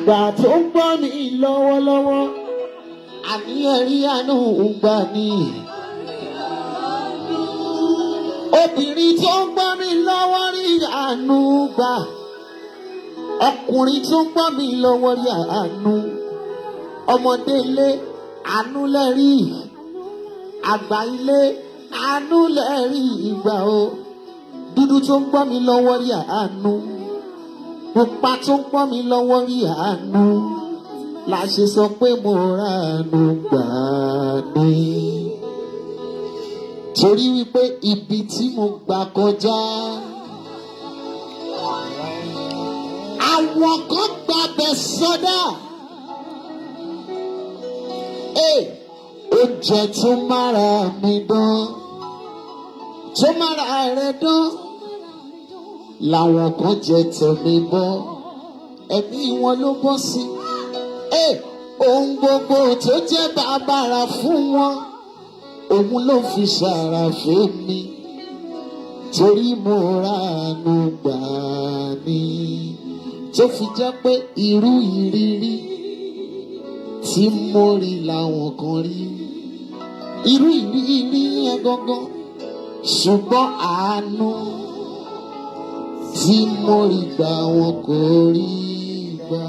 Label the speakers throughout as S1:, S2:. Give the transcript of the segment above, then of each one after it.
S1: àgbà tó ń gbọ́ mi lọ́wọ́lọ́wọ́ àní ẹ̀rí àánú gbà ní. Obìnrin tó ń gbọ́ mi lọ́wọ́ rí àánú gbà. Ọkùnrin tó ń gbọ́ mi lọ́wọ́ rí àánú. Ọmọdé ilé àánú lẹ́rí. Àgbà ilé àánú lẹ́rí ìgbà o. Dúdú tó ń gbọ́ mi lọ́wọ́ rí àánú. Pupa tó ń gbọ́ mi lọ́wọ́ rí àánú. La ṣe sọ pé mo ra àánú gbà ní. Torí wípé ibi tí mo gbà kọjá, àwọn kan gbàbẹ̀ sọdá. Oúnjẹ tó mára mi dán, tó mára rẹ dán, làwọn kan jẹ tẹ̀mí bọ́, ẹ̀mí wọn ló bọ́ sí. Ohun gbogbo tó jẹ́ bàbàrà fún wọn, òun ló fi ṣàràfẹ́ mi. Torí mo ra àánú gbà ní. Tó fi jẹ́ pé irú ìrírí tí mo rí làwọn kan rí. Irú ìrírí yẹn gangan, ṣùgbọ́n àánú tí mo rí gbà wọn kò rí gbà.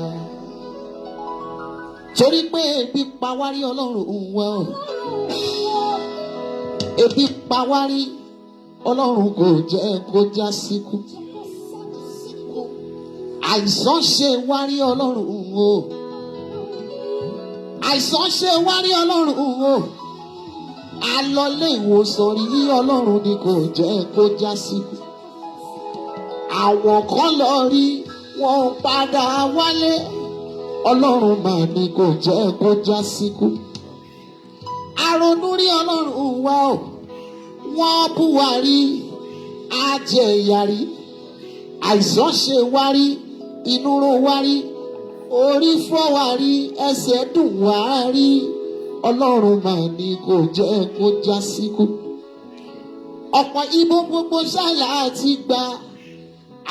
S1: Torí pé ebi pa wá rí Ọlọ́run wá o. Ebi pa wá rí Ọlọ́run kò jẹ́ kó já síkú. Àìsàn ṣe wá rí Ọlọ́run o. Àìsàn ṣe wá rí Ọlọ́run o. A lọ ilé ìwòsàn rí Ọlọ́run ni kò jẹ́ kó já síkú. Àwọn kan lọ rí wọn padà wálé. Ọlọ́run mà ní kò jẹ́ kó já síkú. Àrònú rí Ọlọ́run wá o. Wọ́n bú wa rí, á jẹ ìyà rí. Àìsàn ṣe wá rí, inú ro wá rí, orí fọ́ wá rí, ẹsẹ̀ dùn wá rí. Ọlọ́run mà ní kò jẹ́ kó já síkú. Ọ̀pọ̀ ibo gbogbo ṣáàlà ti gba,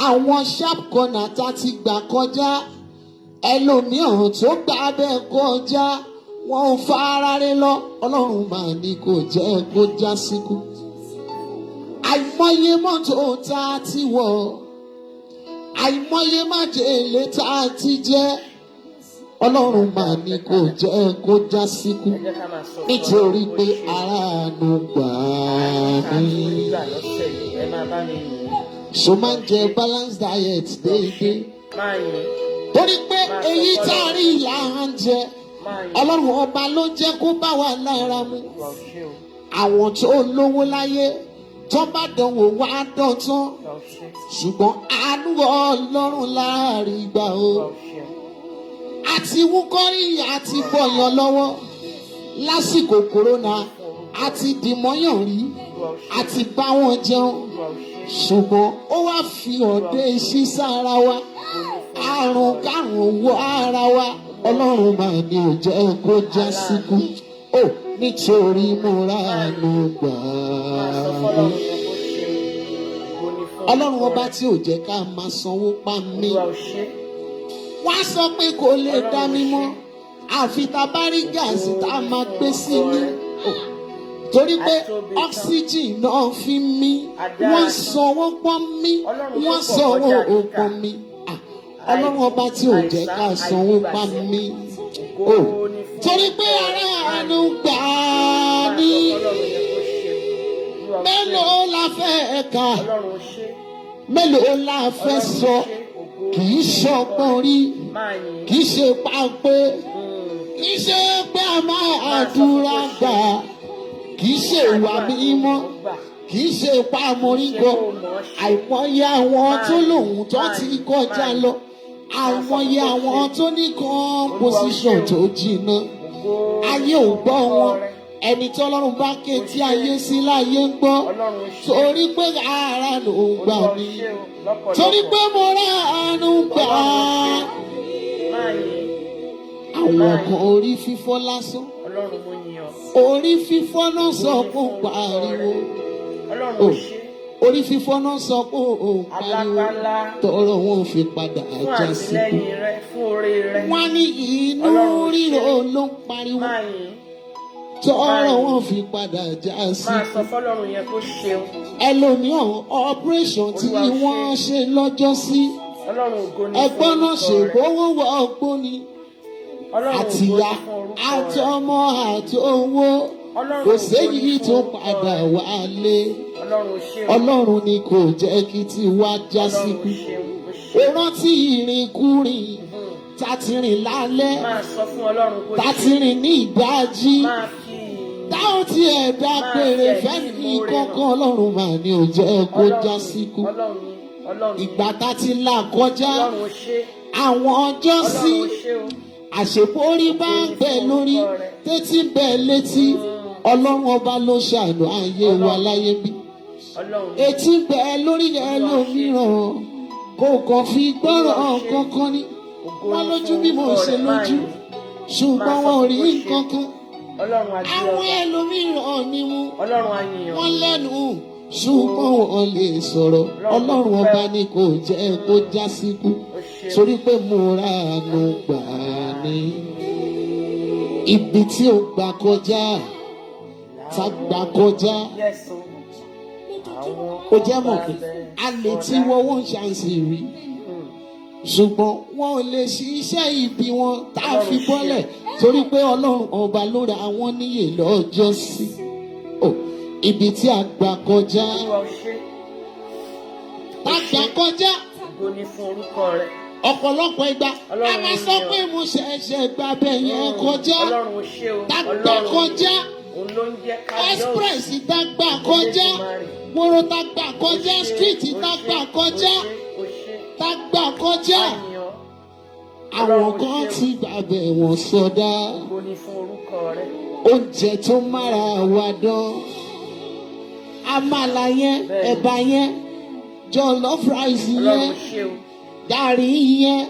S1: àwọn sharp corner tá ti gbà kọjá. Ẹlòmíràn tó gbà bẹ́ẹ̀ kọjá, wọ́n ò fara rẹ lọ. Ọlọ́run mà ní kò jẹ́ kó já síkú. Àìmọye mọ́tò tá a ti wọ̀, àìmọye májèlé tá a ti jẹ. Ọlọ́run mà ní kò jẹ́ kó já síkú. Nítorí pé aráàánú gbà ní. Ṣo máa ń jẹ balanced diet déédéé. Torí pé èyí tá a rí ìyá ń jẹ, Ọlọ́run ọba ló jẹ́ kó bá wa lára mu. Àwọn tó lówó láyé tó bá dánwò wá dọ̀tán, ṣùgbọ́n àánú Ọlọ́run láàrin gbà o. Àti wúkọ́rí àti bọ̀yàn lọ́wọ́ lásìkò kòrónà, àti dìmọ́yàn rí, àti bá wọn jẹun, ṣùgbọ́n ó wá fi ọ̀dẹ sísára wa. Àrùn kárùn wọ ara wa. Ọlọ́run mà ní ò jẹ́ kó já síkú. Nítorí mo ra àánú gbà ní. Ọlọ́run ọba tí ò jẹ́ ká máa sanwó pa mí. Wá sọ pé kò lè dá mi mọ́, àfi tá bá rí gáàsì tá a máa gbé sí mi. Torí pé oxygen náà fi mí. Wọ́n sanwó pọ́n mí, wọ́n sanwó òpọ́n mi. Ọlọ́run ọba tí ò jẹ́ ká sanwó pa mí. Torí pé ará àánú gbà ní. Mélòó la fẹ́ kà, mélòó la fẹ́ sọ. Kì í ṣọgbọ́n rí, kì í ṣe pápẹ́, kì í ṣe pé a máa àdúrà gbà, kì í ṣe ìwà mímọ́, kì í ṣe pàmòrígọ. Àìmọye àwọn tó lòun tó ti kọjá lọ. Àìmọye àwọn tó ní composition tó jìnnà. Ayé ò gbọ́ wọn. Ẹni tí Ọlọ́run bá ké tí ayé sí láyé ń gbọ́. Torí pé ara ló ń gbà mí. Torí pé mo rà àánú gbà. Àwọn kan orí fífọ́ lásán. Orí fífọ́ náà sọ fún pariwo. orí fífọ́ náà sọ pé òun pariwo tọrọ wọn ò fi padà já sí wọn ní inú ríro ló ń pariwo tọrọ wọn fi padà já sí.
S2: máa sọ fọ́lọ́run yẹn kó ṣeun.
S1: ẹlòmíràn operation tí wọ́n ṣe lọ́jọ́ sí ẹgbọ́n náà ṣègbówó wọ ọgbọ́n ni àtìyá àtọmọ àti owó kò séyìí tó padà wálé ọlọ́run ni kò jẹ́ kí tí wá já síkú ó rántí ìrìnkúrìn tàtìrìn lálẹ́ tàtìrìn ní ìdájí táwọn tí ẹ̀dá péré fẹ́mi kọ́kọ́ ọlọ́run mà ní ò jẹ́ kó já síkú ìgbà tá ti là kọjá àwọn ọjọ́ sí àṣepórí bá ń bẹ lórí tẹ́tí bẹ létí ọlọ́run ọba ló ṣàánú ayé wa láyé bí etí bẹ lórí ẹlòmíràn kò kàn fi gbọ́rọ̀ kankan ní wọ́n lójú bí mo ṣe lójú ṣùgbọ́n wọn ò rí nǹkan kan àwọn ẹlòmíràn ni wọ́n lẹ́nu ṣùgbọ́n wọn lè sọ̀rọ̀ ọlọ́run ọba ni kò jẹ́ kó já síkú torí pé mo ra àánú gbà ní ibi tí ó gbà kọjá tá gbà kọjá ó jẹ́ mọ̀ pé a lè tí wọ́wọ́ ń ṣàǹsì rí ṣùgbọ́n wọn ò lè ṣiṣẹ́ ibi wọn tá a fi bọ́lẹ̀ torí pé ọlọ́run ọba ló ra àwọn níyè lọ́jọ́ sí ibi tí a gbà kọjá tá gbà kọjá ọ̀pọ̀lọpọ̀ ìgbà a máa sọ pé mo ṣẹ̀ṣẹ̀ gbà bẹ̀ yẹn kọjá tá gbà kọjá express tá gbà kọjá wóró tá gbà kọjá street tá gbà kọjá tá gbà kọjá àwọn kan ti gbàgbẹ́ wọn sọdá oúnjẹ tó mára wa dán àmàlà yẹn ẹ̀bà yẹn jollof rice yẹn gàrí yẹn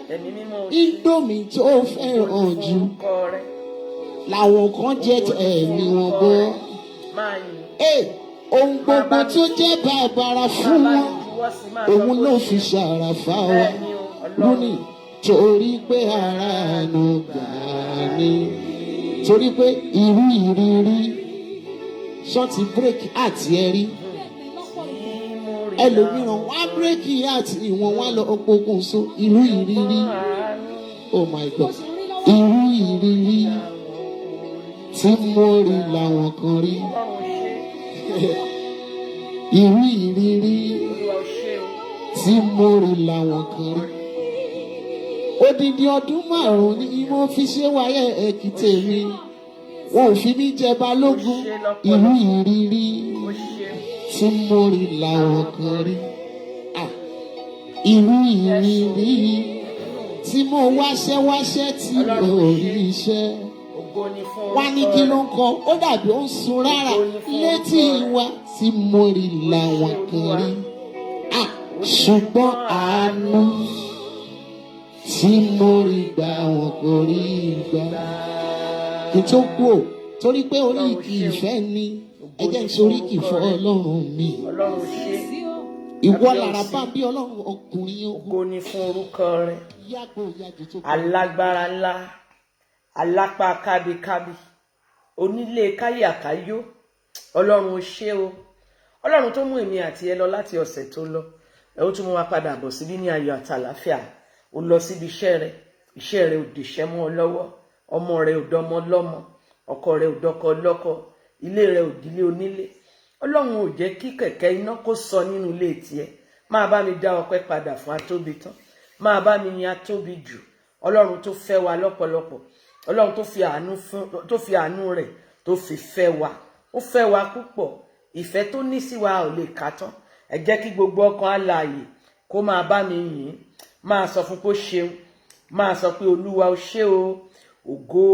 S1: indomie tó fẹ́ràn jù làwọn kan jẹ́ ẹ̀mí wọn bọ́ ohun gbogbo tó jẹ́ bàbàrà fún wọn òun ló fi ṣàràfà wa lónìí torí pé ara àánú gbà ní torí pé irú ìrírí ṣọ́ọ̀tì bírèkì àti ẹ̀rí ẹlòmíràn wá bírèkì àti ìwọ̀n wá lọ ọgbógun so irú ìrírí oh my God irú ìrírí tí mo rí làwọn kan rí irú ìrírí tí mo rí làwọn kan rí odidi ọdún 5 ni mo fi ṣe wáyé èkìtì mi wọn ò fi mí jẹ balógun irú ìrírí tí mo rí làwọn kan rí irú ìrírí tí mo wáṣẹ́ tí mo rí iṣẹ́ wá ní kí ló ń kọ ó dàbí ó ń sun rárá létí wa tí mo rí làwọn kan rí ṣùgbọ́n àánú tí mo rí gbà wọn kò rí gbà kí tó kú ò torí pé oríkì ìfẹ́ ni ẹ jẹ́ nítorí kì í fọ́ ọlọ́run mi ìwọ lára bá bí ọlọ́run ọkùnrin
S2: ògo ni fún orúkọ rẹ alágbára ńlá alápá kábíkábí onílé káyàkáyó ọlọ́run ó ṣé o ọlọ́run tó mú èmi àti ẹ lọ láti ọ̀sẹ̀ tó lọ ẹ ó tún mú wa padà bọ̀ síbí ní ayọ̀ àtàlàáfíà ó lọ síbi iṣẹ́ rẹ ò dìṣẹ́ mọ́ ọ lọ́wọ́ ọmọ rẹ ò dọmọ lọ́mọ ọkọ rẹ ò dọkọ lọ́kọ ilé rẹ ò dílé onílé ọlọ́run ò jẹ́ kí kẹ̀kẹ́ iná kó sọ nínú ilé tiẹ̀ máa bá mi dá ọpẹ́ padà fún atóbi tán máa bá mi yin atóbi jù ọlọ́run tó fẹ́ wa lọ́pọ̀lọpọ̀ ọlọ́run tó fi àánú rẹ̀ tó fi fẹ́ wa ó fẹ́ wa púpọ̀ ìfẹ́ tó ní sí wa ò lè kà tán ẹ jẹ́ kí gbogbo ọkàn alààyè kó máa bá mi yìn máa sọ fún kó ṣeun máa sọ pé olúwa ó ṣé o ògo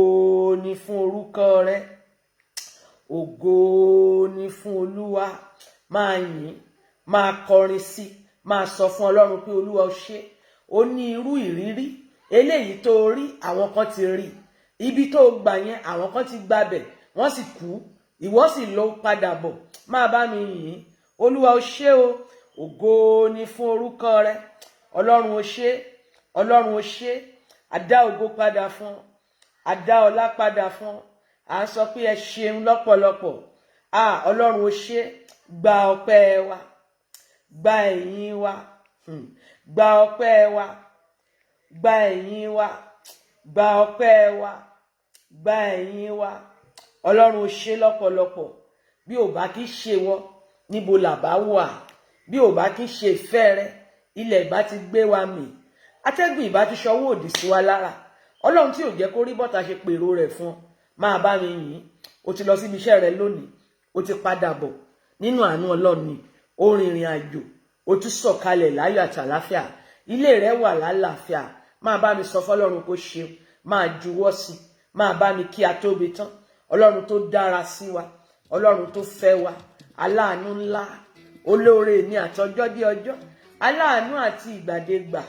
S2: ni fún orúkọ rẹ ògo ni fún olúwa máa yìn máa kọrin sí máa sọ fún ọlọ́run pé olúwa ó ṣé ó ní irú ìrírí eléyìí tó rí àwọn kan ti rí ibi tó gbà yẹn àwọn kan ti gbàbẹ̀ wọ́n sì kú ìwọ sì lọ padà bọ̀ máa bá mi yìn olúwa ó ṣé o ògo ni fún orúkọ rẹ. Ọlọ́run o ṣé, Ọlọ́run o ṣé, a dá ògo padà fún ọ, a dá ọlá padà fún ọ. À ń sọ pé ẹ ṣeun lọ́pọ̀lọpọ̀. Ọlọ́run o ṣé, gba ọpẹ́ wa, gba ẹ̀yìn wa, gba ọpẹ́ wa, gba ẹ̀yìn wa, gba ọpẹ́ wa, gba ẹ̀yìn wa. Ọlọ́run o ṣé lọ́pọ̀lọpọ̀. Bí ò bá kí ṣe wọ, níbo làbá wà? Bí ò bá kí ṣe ìfẹ́ rẹ, ilẹ̀ ìbá ti gbé wa mì, atẹ́gùn ìbá ti ṣọwọ́ òdì sí wa lára. Ọlọ́run tí ò jẹ́ kó rí bọ́ta ṣe pèrò rẹ̀ fún ọ, máa bá mi yìn. O ti lọ síbi iṣẹ́ rẹ lónìí, o ti padà bọ̀ nínú àánú Ọlọ́run ni. O rìnrìn àjò, o tún sọ̀kalẹ̀ láyọ̀ àti àlàáfíà. Ilé rẹ wà lálàáfíà. Máa bá mi sọ fọ́lọ́run kó ṣeun, máa juwọ́ sí, máa bá mi kí a tóbi tán. Ọlọ́run tó dára sí wa, Ọlọ́run tó fẹ́ wa, aláàánú ńlá, olóore ní àtọjọ́ dé ọjọ́, aláàánú àti ìgbàdégbà.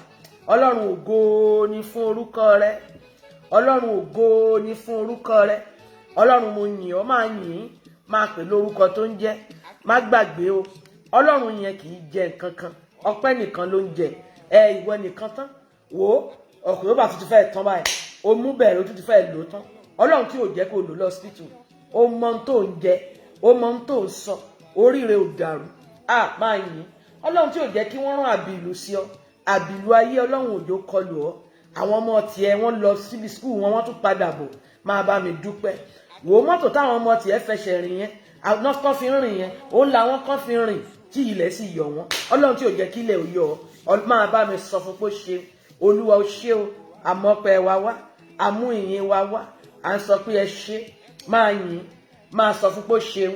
S2: Ọlọ́run ògo ni fún orúkọ rẹ. Ọlọ́run ògo ni fún orúkọ rẹ. Ọlọ́run mo yìn ọ́, máa yìn, máa pè lórúkọ tó ń jẹ́. Má gbàgbé o, Ọlọ́run yẹn kì í jẹ nǹkan kan, ọpẹ́ nìkan ló ń jẹ. Ìwọ nìkan tán. Wò ó, ọkùnrin bá tuntun fẹ́ tán báyìí, o mú bẹ̀rẹ̀ o tuntun fẹ́ lò tán. Ọlọ́run tí ò jẹ́ kó lò lọ hospital, ó mọ ohun tó ń jẹ, ó mọ ohun tó ń sọ, oríire ò dàrú. Máa yìn. Ọlọ́run tí ò jẹ́ kí wọ́n rán àbìlù sí ọ, àbìlù ayé Ọlọ́run òjò kọlù ọ. Àwọn ọmọ tiẹ̀ wọ́n lọ síbi skul wọn, wọ́n tún padà bọ̀. Máa bá mi dúpẹ́. Wò ó, mọ́tò táwọn ọmọ tiẹ̀ fẹsẹ̀ rìn yẹn, àwọn kan fi ń rìn yẹn, ó làwọn kan fi ń rìn tí ilẹ̀ sì yọ wọ́n. Ọlọ́run tí ò jẹ́ kí ilẹ̀ ò yọ ọ, máa bá mi sọ fún pé ó ṣe. Olúwa ó ṣé o, àmọ́pẹ́ wa wá, àmú ìyìn wa wá. À ń sọ pé ẹ ṣé, máa yìn, máa sọ fún pé ó ṣeun.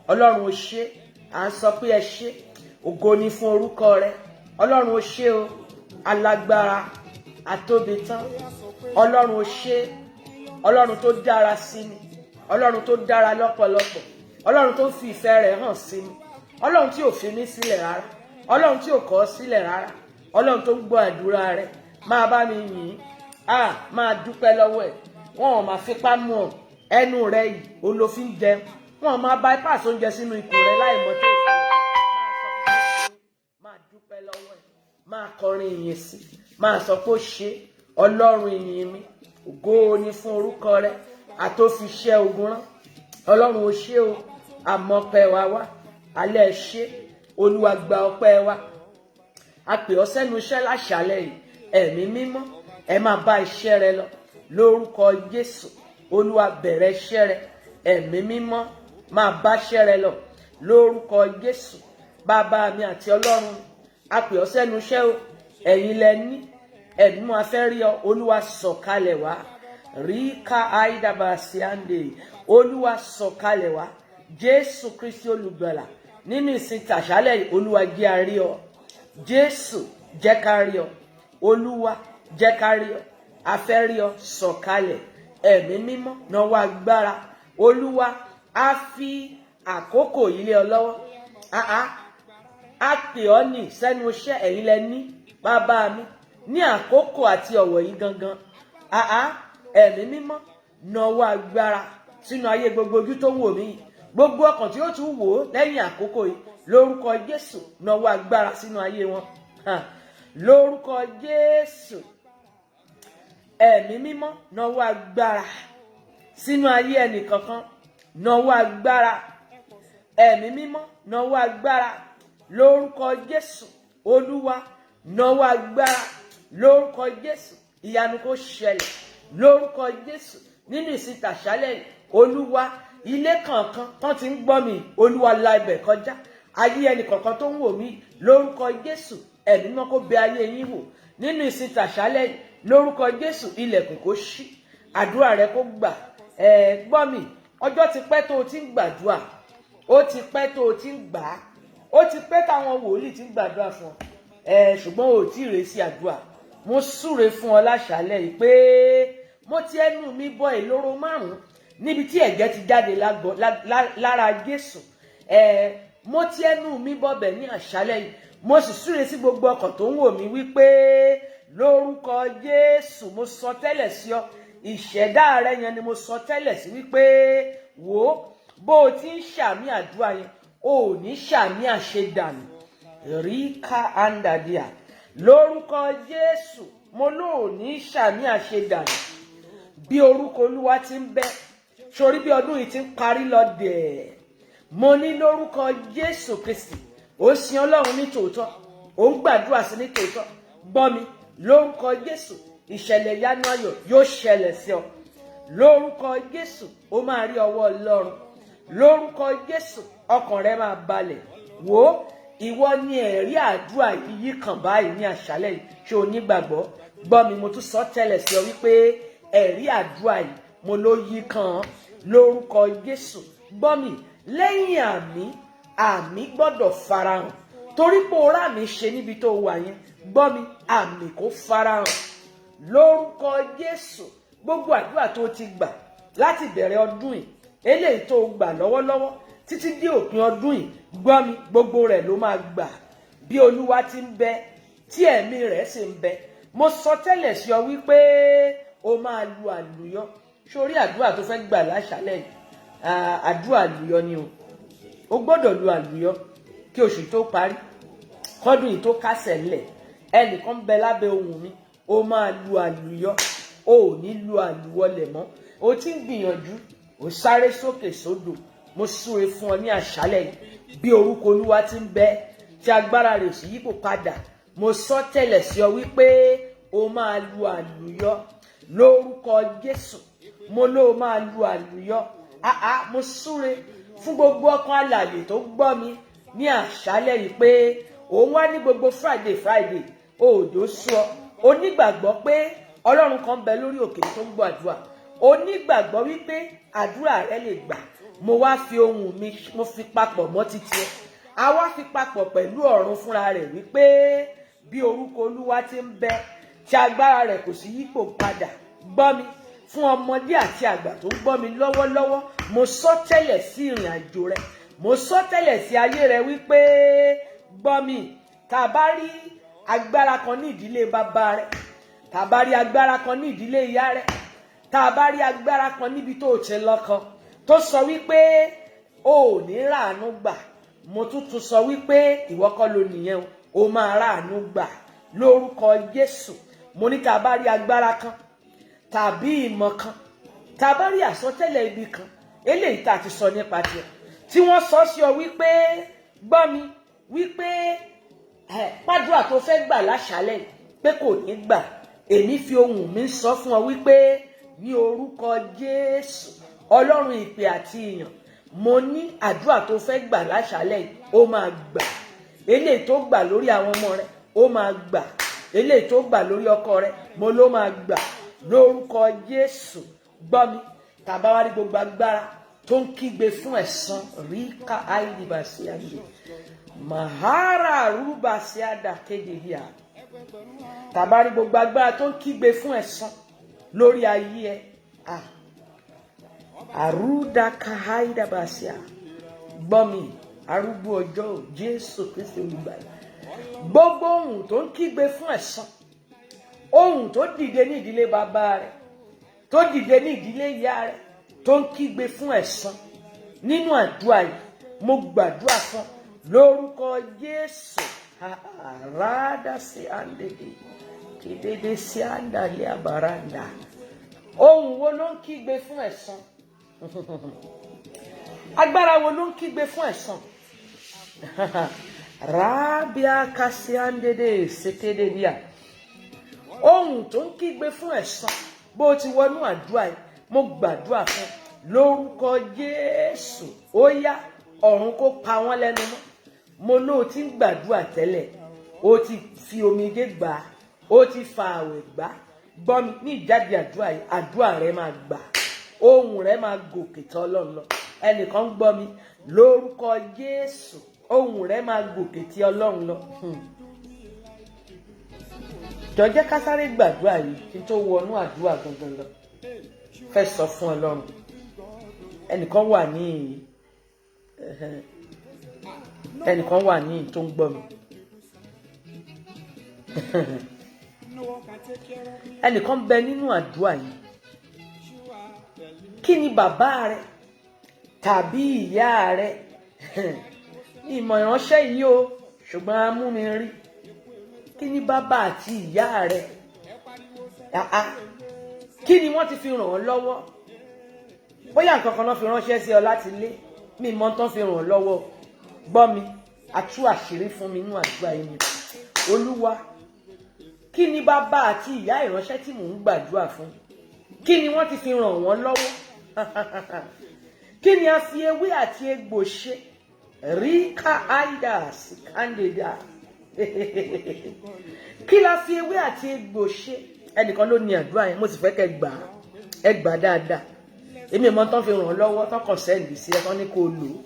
S2: Ọlọ́run ó ṣé, à ń sọ pé ẹ ṣé, ògo ni fún orúkọ rẹ. Ọlọ́run ó ṣé o, alágbára, àtóbi tán. Ọlọ́run ó ṣé, Ọlọ́run tó dára sí mi, Ọlọ́run tó dára lọ́pọ̀lọpọ̀, Ọlọ́run tó fi ìfẹ́ rẹ̀ hàn sí mi, Ọlọ́run tí ò fi mí sílẹ̀ rárá, Ọlọ́run tí ò kọ̀ ọ́ sílẹ̀ rárá, Ọlọ́run tó ń gbọ́ àdúrà rẹ. Máa bá mi yìn, máa dúpẹ́ lọ́wọ́ ẹ̀. Wọn ò máa fipá mú ọ, ẹnu rẹ yìí òun ló fi ń jẹun. Wọn ò máa bypass oúnjẹ sínú ikùn rẹ láì mọ̀ tó ìfẹ́. Máa dúpẹ́ lọ́wọ́ ẹ̀, máa kọrin ìyìn sí, máa sọ pé ó ṣe. Ọlọ́run ìyìn mi, ògo ni fún orúkọ rẹ, àtòfiṣẹ́ ogun rán. Ọlọ́run ó ṣé o, àmọ́pẹ́ wa wá, alẹ́ ṣé. Olúwa gba ọpẹ́ wa. A pè ọ́ sẹ́nu iṣẹ́ láṣálẹ́ yìí. Ẹ̀mí mímọ́, ẹ máa bá iṣẹ́ rẹ lọ lórúkọ Jésù. Olúwa bẹ̀rẹ̀ iṣẹ́ rẹ. Ẹ̀mí mímọ́, máa bá iṣẹ́ rẹ lọ lórúkọ Jésù. Bàbá mi àti Ọlọ́run, a pè ọ́ sẹ́nu iṣẹ́ o. Ẹ̀yin lẹ ní, ẹ̀mí máa fẹ́ rí ọ. Olúwa sọ̀kalẹ̀ wá. Ríkà àìdàbà sí àǹdè. Olúwa sọ̀kalẹ̀ wá. Jésù Kristi olùgbàlà, nínú ìsìn tàṣálẹ̀ yìí, Olúwa jẹ́ a rí ọ. Jésù jẹ́ ká rí ọ. Olúwa jẹ́ ká rí ọ. A fẹ́ rí ọ, sọ̀kalẹ̀. Ẹ̀mí mímọ́, nawọ́ agbára. Olúwa á fi àkókò yìí lé ọ lọ́wọ́. A pè ọ́ ní sẹ́nu iṣẹ́, ẹ̀yin lẹ ní, bàbá mi, ní àkókò àti ọ̀wọ̀ yìí gangan. Ẹ̀mí mímọ́, nawọ́ agbára sínú ayé gbogbo ojú tó ń wò mí, gbogbo ọkàn tí ó tún wò ó lẹ́yìn àkókò yìí. Lórúkọ Jésù, nawọ́ agbára sínú ayé wọn. Lórúkọ Jésù, ẹ̀mí mímọ́, nawọ́ agbára sínú ayé ẹnìkankan. Nawọ́ agbára, ẹ̀mí mímọ́, nawọ́ agbára lórúkọ Jésù. Olúwa, nawọ́ agbára lórúkọ Jésù. Ìyanu kó ṣẹlẹ̀ lórúkọ Jésù nínú ìsìn tàṣálẹ̀ yìí. Olúwa, ilé kankan tán ti ń gbọ́ mi, Olúwa la ibẹ̀ kọjá. Ayé ẹnìkankan tó ń wò mí, lórúkọ Jésù, ẹ̀mí mímọ́ kó bẹ̀ ayé yín wò nínú ìsìn tàṣálẹ̀ yìí. Lórúkọ Jésù, ilẹ̀kùn kó ṣí, àdúrà rẹ kó gbà. Gbọ́ mi, ọjọ́ ti pẹ́ tó o ti ń gbàdúrà, ó ti pẹ́ tó o ti ń gbà á, ó ti pẹ́ táwọn wòlíì ti ń gbàdúrà fún ọ, ṣùgbọ́n o ò tí ì rèsí àdúrà. Mo súre fún ọ láṣálẹ́ yìí pé mo ti ẹnu mi bọ ìloro 5 níbi tí ẹ̀jẹ̀ ti jáde lára Jésù. Mo ti ẹnu mi bọ bẹ̀ ní àṣálẹ́ yìí. Mo sì súre sí gbogbo ọkàn tó ń wò mí wípé lórúkọ Jésù, mo sọ tẹ́lẹ̀ sí ọ, ìṣẹ̀dá rẹ yẹn ni mo sọ tẹ́lẹ̀ sí wípé wò ó, bó o ti ń ṣàmì àdúrà yẹn, o ò ní ṣàmì àṣedànù. ríkà andadia lórúkọ Jésù mo lóòní sàmì àṣedànù bí orúkọ Olúwa ti ń bẹ sórí bí ọdún yìí ti ń parí lọ dẹ̀ mo ní lórúkọ Jésù Kristi ó sin Ọlọ́run ní tòótọ́ ó ń gbàdúrà sí ní tòótọ́ gbọ́ mi lórúkọ Jésù ìṣẹ̀lẹ̀ ìyanu ayọ̀ yóò ṣẹlẹ̀ sí ọ lórúkọ Jésù ó máa rí ọwọ́ Ọlọ́run lórúkọ Jésù ọkàn rẹ máa balẹ̀ wò ó ìwọ ni ẹ̀rí àdúrà yìí kàn báyìí ní àṣálẹ́ yìí ṣé o nígbàgbọ́ gbọ́ mi mo tún sọ tẹ́lẹ̀ sí ọ wípé ẹ̀rí àdúrà yìí mo ló yí kàn lórúkọ Jésù gbọ́ mi lẹ́yìn àmì gbọ́dọ̀ farahàn torí pé o rà mí ṣe níbi tó wà yẹn gbọ́ mi àmì kò farahàn lórúkọ Jésù gbogbo àdúrà tó ti gbà láti bẹ̀rẹ̀ ọdún yìí eléyìí tó gbà lọ́wọ́lọ́wọ́ títí dé òpin ọdún yìí gbọ́ mi gbogbo rẹ̀ ló máa gbà bí Olúwa ti ń bẹ tí ẹ̀mí rẹ̀ sì ń bẹ mo sọ tẹ́lẹ̀ sí ọ wípé o máa lu àlùyọ sórí àdúrà tó fẹ́ gbà láṣálẹ̀ yìí àdúrà àlùyọ ni o gbọ́dọ̀ lu àlùyọ kí oṣù tó parí kọ́dún yìí tó kásẹ̀ ńlẹ̀ ẹnìkan bẹ lábẹ́ ohùn mi o máa lu àlùyọ o ò ní lu àlùwọlẹ̀ mọ́ o ti ń gbìyànjú o sáré sókè sódò mo súre fún ọ ní àṣálẹ́ yìí bí orúkọ Olúwa ti ń bẹ tí agbára rẹ̀ sì yípo padà mo sọ tẹ́lẹ̀ sí ọ wípé o máa lu àlùyọ lórúkọ Jésù mo ló máa lu àlùyọ mo súre fún gbogbo ọkàn alààyè tó gbọ́ mi ní àṣálẹ́ yìí pé òun wá ní gbogbo Friday òòjò sú ọ onígbàgbọ́ pé Ọlọ́run kan bẹ lórí òkè tó ń gbọ́ àdúrà onígbàgbọ́ wípé àdúrà rẹ lè gbà mo wá fi ohùn mi mo fi papọ̀ mọ́ títí ẹ a wá fi papọ̀ pẹ̀lú ọ̀run fúnra rẹ̀ wípé bí orúkọ Olúwa ti ń bẹ tí agbára rẹ̀ kò sí yípo padà gbọ́ mi fún ọmọdé àti àgbà tó ń gbọ́ mi lọ́wọ́lọ́wọ́ mo sọ tẹ́lẹ̀ sí ìrìn àjò rẹ mo sọ tẹ́lẹ̀ sí ayé rẹ wípé gbọ́ mi tá a bá rí agbára kan ní ìdílé bàbá rẹ tá a bá rí agbára kan ní ìdílé ìyá rẹ tá a bá rí agbára kan níbi tó ti lọ́kọ tó sọ wípé o ò ní ráàánú gbà mo tún sọ wípé ìwọ kọ́ ló nìyẹn o máa ráàánú gbà lórúkọ Jésù mo ní tá a bá rí agbára kan tàbí ìmọ̀ kan tá a bá rí àsọtẹ́lẹ̀ ibi kan eléyìí tá a ti sọ nípa tiẹ̀ tí wọ́n sọ sí ọ wípé gbọ́ mi wípé pàdúrà tó fẹ́ gbà láṣálẹ̀ pé kò ní gbà èmi fi ohùn mi sọ fún ọ wípé ní orúkọ Jésù Ọlọ́run ìpè àti ìyàn mo ní àdúrà tó fẹ́ gbà láṣálẹ̀ ó máa gbà eléyìí tó gbà lórí àwọn ọmọ rẹ ó máa gbà eléyìí tó gbà lórí ọkọ rẹ mo ló máa gbà lórúkọ Jésù gbọ́ mi tàbá wá rí gbogbo agbára tó ń kígbe fún ẹ̀san ríkà àìdìbàṣíàdì mahara rúbàṣíàdà kéde bíà tàbá rí gbogbo agbára tó ń kígbe fún ẹ̀san lórí ayé ẹ àrúdà káháìdàbàṣíà gbọ́ mi arúgbó ọjọ́ Jésù Kristi olùgbàlà gbogbo ohun tó ń kígbe fún ẹ̀san ohun tó dìde ní ìdílé bàbá rẹ tó dìde ní ìdílé ìyá rẹ tó ń kígbe fún ẹ̀san nínú àdúrà yìí mo gbàdúrà fún lórúkọ Jésù àràdà sí àndèdè kìdèdè sí àndàlẹ àbàràǹdà ohun wo ló ń kígbe fún ẹ̀san agbára wo ló ń kígbe fún ẹ̀san rábíà kásí àndèdè sékédèdíà ohun tó ń kígbe fún ẹ̀san bó ti wọnú àdúrà yìí mo gbàdúrà fún lórúkọ Jésù ó yá ọ̀run kó pa wọ́n lẹ́nu mọ́ mo ló ti ń gbàdúrà tẹ́lẹ̀ ó ti fi omijé gbà ó ti fa àwẹ̀ gbà gbọ́ mi ní ìjáde àdúrà yìí àdúrà rẹ máa gbà ohùn rẹ máa gòkè tọ̀ Ọlọ́run lọ ẹnìkan gbọ́ mi lórúkọ Jésù ohùn rẹ máa gòkè tí Ọlọ́run lọ jọ jẹ́ ká sáré gbàdúrà yìí kí n tó wọnú àdúrà gangan lọ fẹ́ sọ fún Ọlọ́run ẹnìkan wà ní tó ń gbọ́ mi ẹnìkan bẹ nínú àdúrà yìí kí ni bàbá rẹ tàbí ìyá rẹ ìmọ̀ ìránṣẹ́ yìí o ṣùgbọ́n a mú mi rí kí ni bàbá àti ìyá rẹ kí ni wọ́n ti fi ràn ọ́ lọ́wọ́ bóyá nǹkan kan náà fi ránṣẹ́ sí ọ láti ilé mi mọ́ tán fi ràn ọ́ lọ́wọ́ gbọ́ mi àtú àṣírí fún mi nínú àdúrà yìí ni olúwa kí ni bàbá àti ìyá ìránṣẹ́ tí mò ń gbàdúrà fún kí ni wọ́n ti fi ràn wọ́n lọ́wọ́ kí ni a fi ewé àti egbò ṣe ríkà áìdà síkàndédà kí la fi ewé àti egbò ṣe ẹnìkan ló ní àdúrà yẹn mo sì fẹ́ kẹ́ gbà dáadáa èmi mọ́ tán fi ràn ọ́ lọ́wọ́ tán kàn sẹ́ǹdì sí ẹ tán ní kó lò ó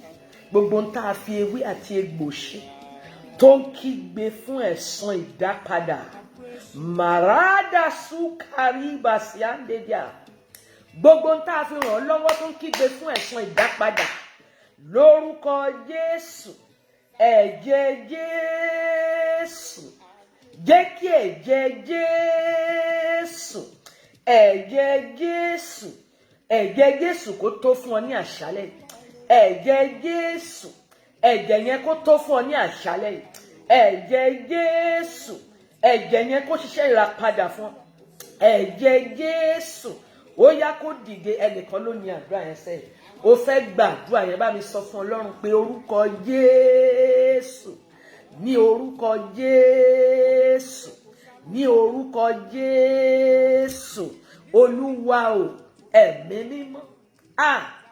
S2: gbogbo ń tá a fi ewé àti egbò ṣe tó ń kígbe fún ẹ̀san ìdápadà màrádà súkàríbà sí àndédà gbogbo ń tá a fi ràn ọ́ lọ́wọ́ tó ń kígbe fún ẹ̀san ìdápadà lórúkọ Jésù ẹ̀jẹ̀ Jésù jẹ́ kí ẹ̀jẹ̀ Jésù ẹ̀jẹ̀ Jésù kó tó fún ọ ní àṣálẹ́ ẹ̀jẹ̀ Jésù ẹ̀jẹ̀ yẹn kó tó fún ọ ní àṣálẹ́ ẹ̀jẹ̀ Jésù ẹ̀jẹ̀ yẹn kó ṣiṣẹ́ ìràpadà fún ọ ẹ̀jẹ̀ Jésù ó yá kó dìde ẹnìkan ló ní àdúrà yẹn sẹ́yìn ó fẹ́ gbàdúrà yẹn bá mi sọ fún Ọlọ́run pé orúkọ Jésù ní orúkọ Jésù ní orúkọ Jésù Olúwa o ẹ̀mí mímọ́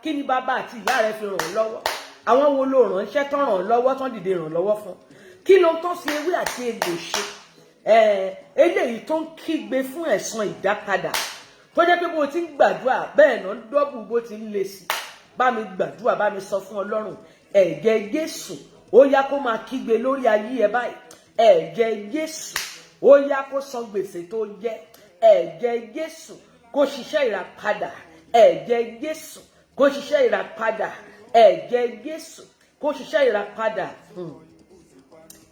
S2: kí ni bàbá àti ìyá rẹ fi ràn ọ́ lọ́wọ́ àwọn wo ló ránṣẹ́ tán ràn ọ́ lọ́wọ́ tán dìde ràn lọ́wọ́ fún kí ló tán fi ewé àti egbò ṣe eléyìí tó ń kígbe fún ẹ̀san ìdápadà tó jẹ́ pé bó ti ń gbàdúrà bẹ́ẹ̀ náà ń dọ́bù bó ti ń le sí bá mi gbàdúrà bá mi sọ fún Ọlọ́run ẹ̀jẹ̀ Jésù ó yá kó máa kígbe lórí ayé ẹ báyìí ẹ̀jẹ̀ Jésù ó yá kó san gbèsè tó jẹ ẹ̀jẹ̀ Jésù kó ṣiṣẹ́ ìràpadà ẹ̀jẹ̀ Jésù kó ṣiṣẹ́ ìràpadà ẹ̀jẹ̀ Jésù kó ṣiṣẹ́ ìràpadà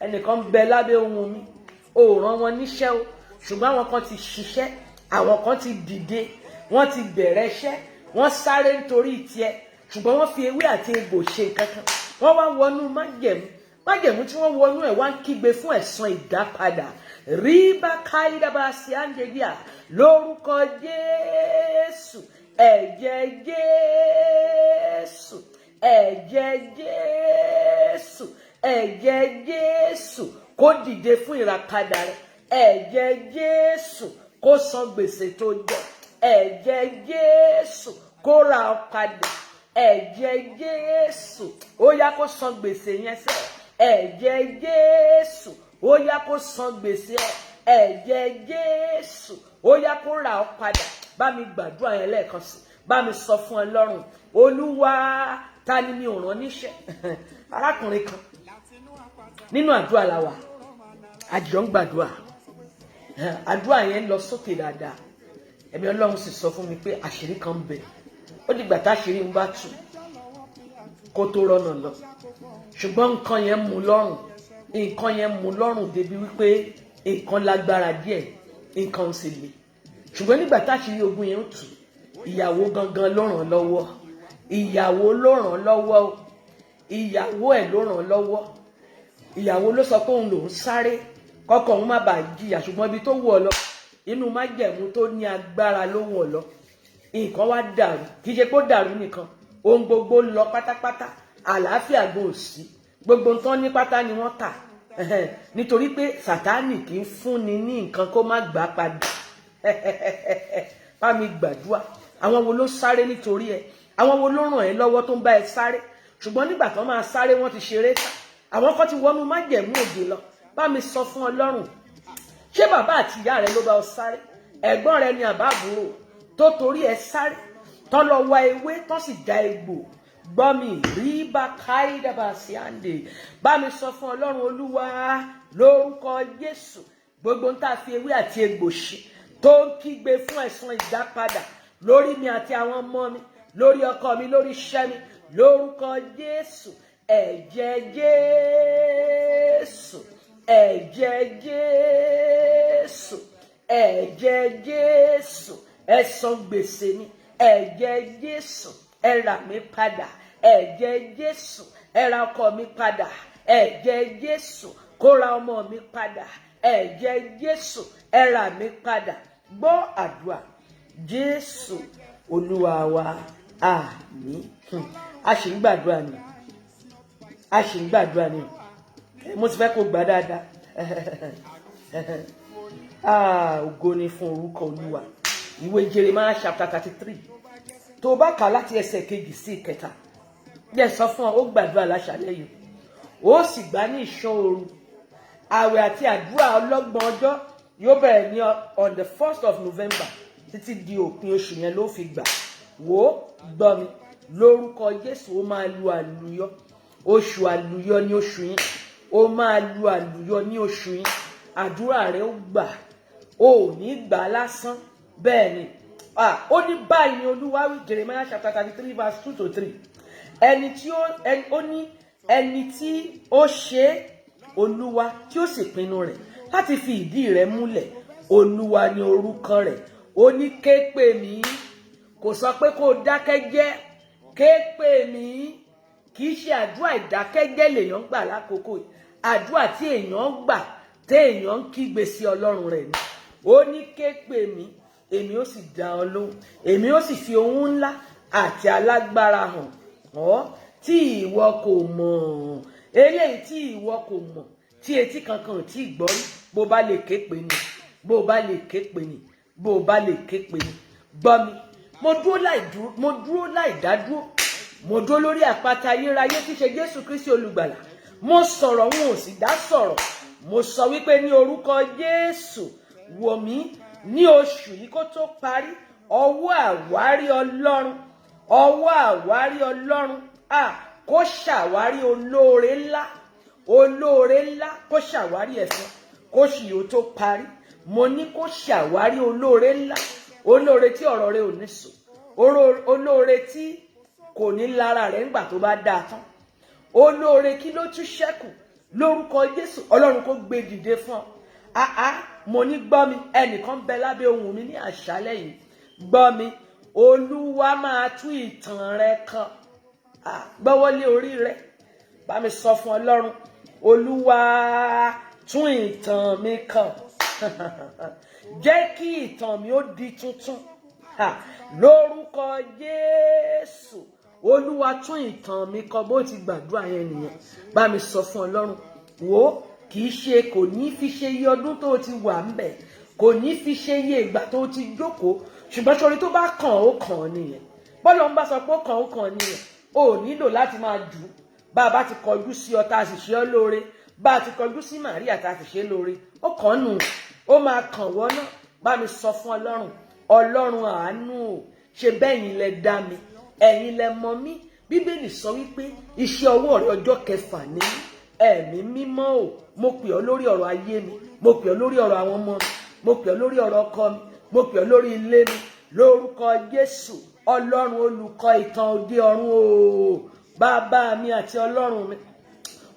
S2: ẹnìkan bẹ lábẹ́ ohùn mi ò rán wọn níṣẹ́ o ṣùgbọ́n àwọn kan ti ṣiṣẹ́ àwọn kan ti dìde wọ́n ti bẹ̀rẹ̀ iṣẹ́ wọ́n sáré nítorí tiẹ̀ ṣùgbọ́n wọ́n fi ewé àti egbò ṣe nǹkan kan wọ́n wá wọnú májẹ̀mú tí wọ́n wọnú ẹ̀ wá ń kígbe fún ẹ̀san ìdápadà ríbá káyídábà sí àǹdẹ̀díà lórúkọ Jésù ẹ̀jẹ̀ Jésù ẹ̀jẹ̀ Jésù ẹ̀jẹ̀ Jésù kó dìde fún ìràpadà rẹ ẹ̀jẹ̀ Jésù kó san gbèsè tó jẹ ẹ̀jẹ̀ Jésù kó ra ọ padà ẹ̀jẹ̀ Jésù ó yá kó san gbèsè yẹn sẹ́ ẹ̀jẹ̀ Jésù ó yá kó san gbèsè ẹ̀jẹ̀ Jésù ó yá kó ra ọ padà bá mi gbàdúrà yẹn lẹ́ẹ̀kan sí bá mi sọ fún Ọlọ́run Olúwa ta ni mi ò rán níṣẹ́ arákùnrin kan nínú àdúrà la wà àjọ ń gbàdúrà àdúrà yẹn lọ sókè dáadáa ẹ̀mí Ọlọ́run sì sọ fún mi pé àṣírí kan ń bẹ ó dìgbà táṣírí ń bá tú kó tó rọ́nà lọ ṣùgbọ́n nǹkan yẹn mú lọ́rùn débi wípé nǹkan lágbára díẹ̀ nǹkan sì le ṣùgbọ́n nígbà táṣírí ogun yẹn ń tú ìyàwó gangan ló ràn lọ́wọ́ ìyàwó ló ràn lọ́wọ́ ìyàwó ẹ̀ ló ràn lọ́wọ́ ìyàwó ló sọ pé òun lòún sáré kọ́kọ́ òun má bàa jìyà ṣùgbọ́n ibi tó wù ọ lọ inú májẹ̀mú tó ní agbára ló wù ọ lọ nǹkan wá dàrú kì í ṣe pé ó dàrú nìkan ohun gbogbo lọ pátápátá àlàáfíà gbò sí gbogbo nǹkan ní pátá ni wọ́n tà nítorí pé Sátánì kì í fúnni ní nǹkan kó má gbà padà bá mi gbàdúrà àwọn wo ló sáré nítorí ẹ àwọn wo ló ràn ẹ́ lọ́wọ́ tó ń bá ẹ sáré ṣùgbọ́n nígbà tó máa sáré wọ́n ti ṣeré ta àwọn kan ti wọnú májẹ̀mú òde lọ bá mi sọ fún Ọlọ́run ṣé bàbá àti ìyá rẹ ló bá ọ sáré ẹ̀gbọ́n rẹ ni àbá àbúrò tó torí ẹ sáré tán lọ wá ewé tán sì já egbò gbọ́ mi rí bá káídàbà sí àǹdè bá mi sọ fún Ọlọ́run Olúwa lórúkọ Jésù gbogbo ń tà fi ewé àti egbò ṣe tó ń kígbe fún ẹ̀san ìdápadà lórí mi àti àwọn ọmọ mi lórí ọkọ mi lórí iṣẹ́ mi lórúkọ Jésù ẹ̀jẹ̀ Jésù ẹ̀jẹ̀ Jésù ẹ̀jẹ̀ Jésù ẹ san gbèsè mi ẹ̀jẹ̀ Jésù ẹ rà mí padà ẹ̀jẹ̀ Jésù ẹ ra ọkọ mi padà ẹ̀jẹ̀ Jésù kó ra ọmọ mi padà. Ẹ̀jẹ̀ Jésù ẹ rà mí padà. Gbọ́ àdúrà Jésù Olúwa wa. Àmín. A ṣì ń gbàdúrà ni. A ṣì ń gbàdúrà ni. Mo ti fẹ́ kó gbà dáadáa. Ògo ni fún orúkọ Olúwa. Ìwé Jeremiah chapter 33. Tó bá kà láti ẹsẹ̀ kejì sí ìkẹta. Jẹ́ sọ fún ọ, ó gbàdúrà láṣálẹ́ yìí. Ó sì gbà ní ìṣọ́ òru. Àwẹ̀ àti àdúrà ọlọ́gbọ̀n ọjọ́ yóò bẹ̀rẹ̀ ní on the 1st of November títí di òpin oṣù yẹn ló fi gbà. Wò ó gbọ́ mi lórúkọ Jésù ó máa lu àlùyọ. Oṣù àlùyọ ní oṣù yín. Ó máa lu àlùyọ ní oṣù yín. Àdúrà rẹ ó gbà. O ò ní gbà lásán. Bẹ́ẹ̀ ni. Ó ní báyìí ni Olúwa wí, Jeremiah chapter 33 verse 2 to 3. Ẹni tí ó ṣe Olúwa tí ó sì pinnu rẹ̀ láti fi ìdí rẹ̀ múlẹ̀. Olúwa ni orúkọ rẹ̀. Ó ní ké pè mí. Kò sọ pé kó dákẹ́ jẹ́. Ké pè mí. Kì í ṣe àdúrà ìdákẹ́jẹ́ lèèyàn gbà lákòókò yìí. Àdúrà tí èèyàn gbà téèyàn ń kígbe sí Ọlọ́run rẹ̀ ni. Ó ní ké pè mí. Èmi ó sì dá ọ lóhùn. Èmi ó sì fi ohun ńlá àti alágbára hàn ọ́ tí ìwọ kò mọ̀. Eléyìí tí ìwọ kò mọ̀, tí etí kankan ò tí gbọ́ rí. Bó bá lè ké pè ní. Bó bá lè ké pè ní. Bó bá lè ké pè ní. Gbọ́ mi. Mo dúró láì dádúró. Mo dúró lórí àpáta ayérayé tí ṣe Jésù Kristi olùgbàlà. Mo sọ̀rọ̀ wọn ò sì dá sọ̀rọ̀. Mo sọ wípé ní orúkọ Jésù wò mí ní oṣù yìí kó tó parí. Ọwọ́ àwárí Ọlọ́run. Ọwọ́ àwárí Ọlọ́run. Kó ṣàwárí olóore ńlá. Olóore ńlá kó ṣàwárí ẹ̀fọn. Kóṣù yìí ó tó parí. Mo ní kó ṣàwárí olóore ńlá. Olóore tí ọ̀rọ̀ rẹ̀ ò ní sọ. Olóore tí kò ní lára rẹ̀ ńgbà tó bá dáa tán. Olóore kí ló tún ṣẹ́kù lórúkọ Jésù. Ọlọ́run kó gbé dìde fún ọ. Mo ní gbọ́ mi. Ẹnìkan bẹ lábẹ́ ohùn mi ní àṣálẹ́ yìí. Gbọ́ mi. Olúwa máa tú ìtàn rẹ kan. Gbọ́wọ́lé orí rẹ. Bá mi sọ fún Ọlọ́run. Olúwa tún ìtàn mi kan. Jẹ́ kí ìtàn mi ó di tuntun. Lórúkọ Jésù. Olúwa tún ìtàn mi kan. Bó ti gbàdúrà yẹn nìyẹn. Bá mi sọ fún Ọlọ́run. Wò ó kì í ṣe, kò ní fi ṣe iye ọdún tó ti wà ń bẹ̀. Kò ní fi ṣe iye ìgbà tó ti jókòó. Ṣùgbọ́n sórí tó bá kàn ó kàn nìyẹn. Bọ́lá ń bá sọ pé ó kàn nìyẹn. O nílò láti máa jù. Bá a bá ti kọjú sí ọ tá a sì ṣe ọ́ lóore. Bá a ti kọjú sí Màríà tá a sì ṣe lóore. Ó kàn nù. Ó máa kàn wọ́n náà. Bá mi sọ fún Ọlọ́run. Ọlọ́run àánú o. Ṣe bẹ́yìn lẹ dá mi. Ẹ̀yin lẹ mọ̀ mí. Bíbélì sọ wípé iṣẹ́ ọwọ́ rẹ ọjọ́ kẹfà ní. Ẹ̀mí mímọ́ o. Mo pè ọ́ lórí ọ̀rọ̀ ayé mi. Mo pè ọ́ lórí ọ̀rọ̀ àwọn ọmọ mi. Mo pè ọ́ lórí ọ̀rọ̀ ọkọ mi. Mo pè ọ́ lórí ilé mi. Lórúkọ Jésù. Ọlọ́run olùkọ́ ìtàn òde ọ̀run o. Bàbá mi àti Ọlọ́run mi.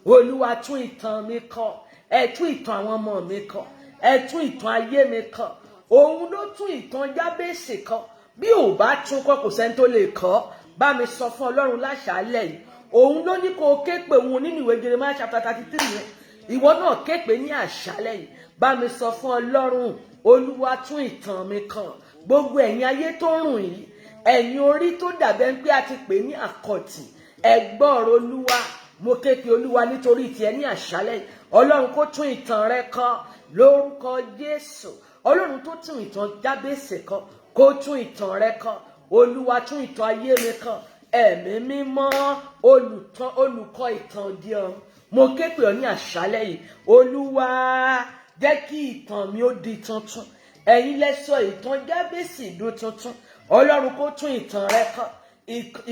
S2: Olúwa tún ìtàn mi kọ. Ẹ tún ìtàn àwọn ọmọ mi kọ. Ẹ tún ìtàn ayé mi kọ. Òun ló tún ìtàn Jábésì kọ. Bí ò bá tún kọ kò sẹ́ni tó lè kọ. Bá mi sọ fún Ọlọ́run láṣálẹ́ yìí. Òun ló ní kó ké pè òun nínú ìwé Jeremiah chapter 33 yẹn. Ìwọ náà ké pè ní àṣálẹ́ yìí. Bá mi sọ fún Ọlọ́run. Olúwa tún ìtàn mi kọ. Gbogbo ẹ̀yin ayé tó rùn yìí. Ẹ̀yin orí tó dàbẹ́ pé a ti pè ní àkọ̀tì. Ẹ gbọ́ ọ̀rọ̀ Olúwa. Mo ké pe Olúwa nítorí tiẹ̀ ní àṣálẹ́ yìí. Ọlọ́run kó tún ìtàn rẹ kọ lórúkọ Jésù. Ọlọ́run tó tún ìtàn Jábésì kọ kó tún ìtàn rẹ kọ. Olúwa tún ìtàn ayé mi kọ. Ẹ̀mí mímọ́ olùkọ́ ìtàn òde ọ̀run. Mo ké pe ọ ní àṣálẹ́ yìí. Olúwa jẹ́ kí ìtàn mi ó di tuntun. Ẹ̀yin lẹ sọ ìtàn Jábésì di tuntun. Ọlọ́run kó tún ìtàn rẹ kọ.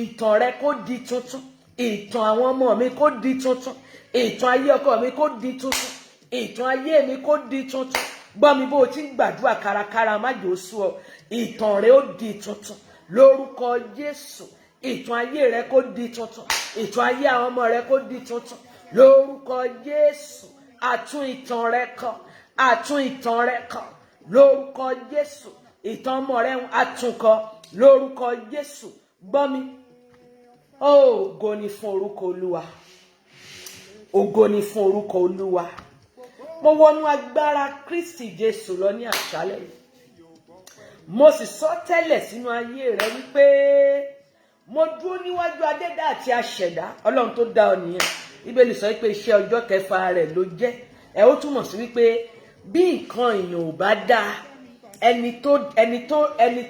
S2: Ìtàn rẹ kó di tuntun. Ìtàn àwọn ọmọ mi kó di tuntun. Ìtàn ayé ọkọ mi kó di tuntun. Ìtàn ayé mi kó di tuntun. Gbọ́ mi bó o ti ń gbàdúrà kárakára má jò sú ọ. Ìtàn rẹ ó di tuntun. Lórúkọ Jésù. Ìtàn ayé rẹ kó di tuntun. Ìtàn ayé àwọn ọmọ rẹ kó di tuntun. Lórúkọ Jésù. Àtún ìtàn rẹ kọ. Àtún ìtàn rẹ kọ. Lórúkọ Jésù. Ìtàn ọmọ rẹ àtúnkọ. Lórúkọ Jésù. Gbọ́ mi. Ògo ni fún orúkọ Olúwa. Ògo ni fún orúkọ Olúwa. mo wọnú agbára Kristi Jésù lọ ní àṣálẹ́ yìí. Mo sì sọ tẹ́lẹ̀ sínú ayé rẹ wípé mo dúró níwájú adẹ́dá àti aṣẹ̀dá, Ọlọ́run tó dá ọ nìyẹn. Bíbélì sọ wípé iṣẹ́ ọjọ́ kẹfà rẹ̀ ló jẹ́. Ó túmọ̀ sí wípé bí nǹkan èèyàn ò bá dáa, ẹni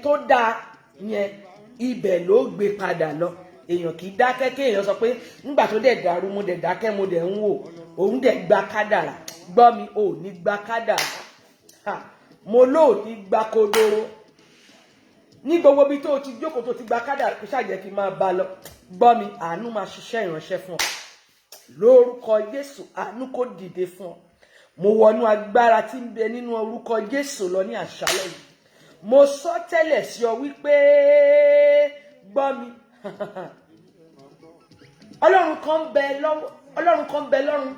S2: tó dáa yẹn ibẹ̀ ló gbé padà lọ. Èèyàn kì í dákẹ́ kí èèyàn sọ pé nígbà tó dẹ̀ dàrú mo dẹ̀ dákẹ́ mo dẹ̀ ń wò, òun dẹ̀ gba kádàrá. Gbọ́ mi, ò ní gba kádàrá. Mo lóò ní gba kodoro. Ní gbogbo ibi tó o ti jókòó tó ti gba kádàrá kò ṣàjẹ́ kí n máa bá lọ. Gbọ́ mi, àánú máa ṣiṣẹ́ ìránṣẹ́ fún ọ. Lórúkọ Jésù, àánú kó dìde fún ọ. Mo wọnú agbára tí ń bẹ nínú orúkọ Jésù lọ ní àṣálẹ́ yìí. Mo sọ tẹ́lẹ̀ sí ọ wípé gbọ́ mi. Ọlọ́run kan bẹ lọ́run.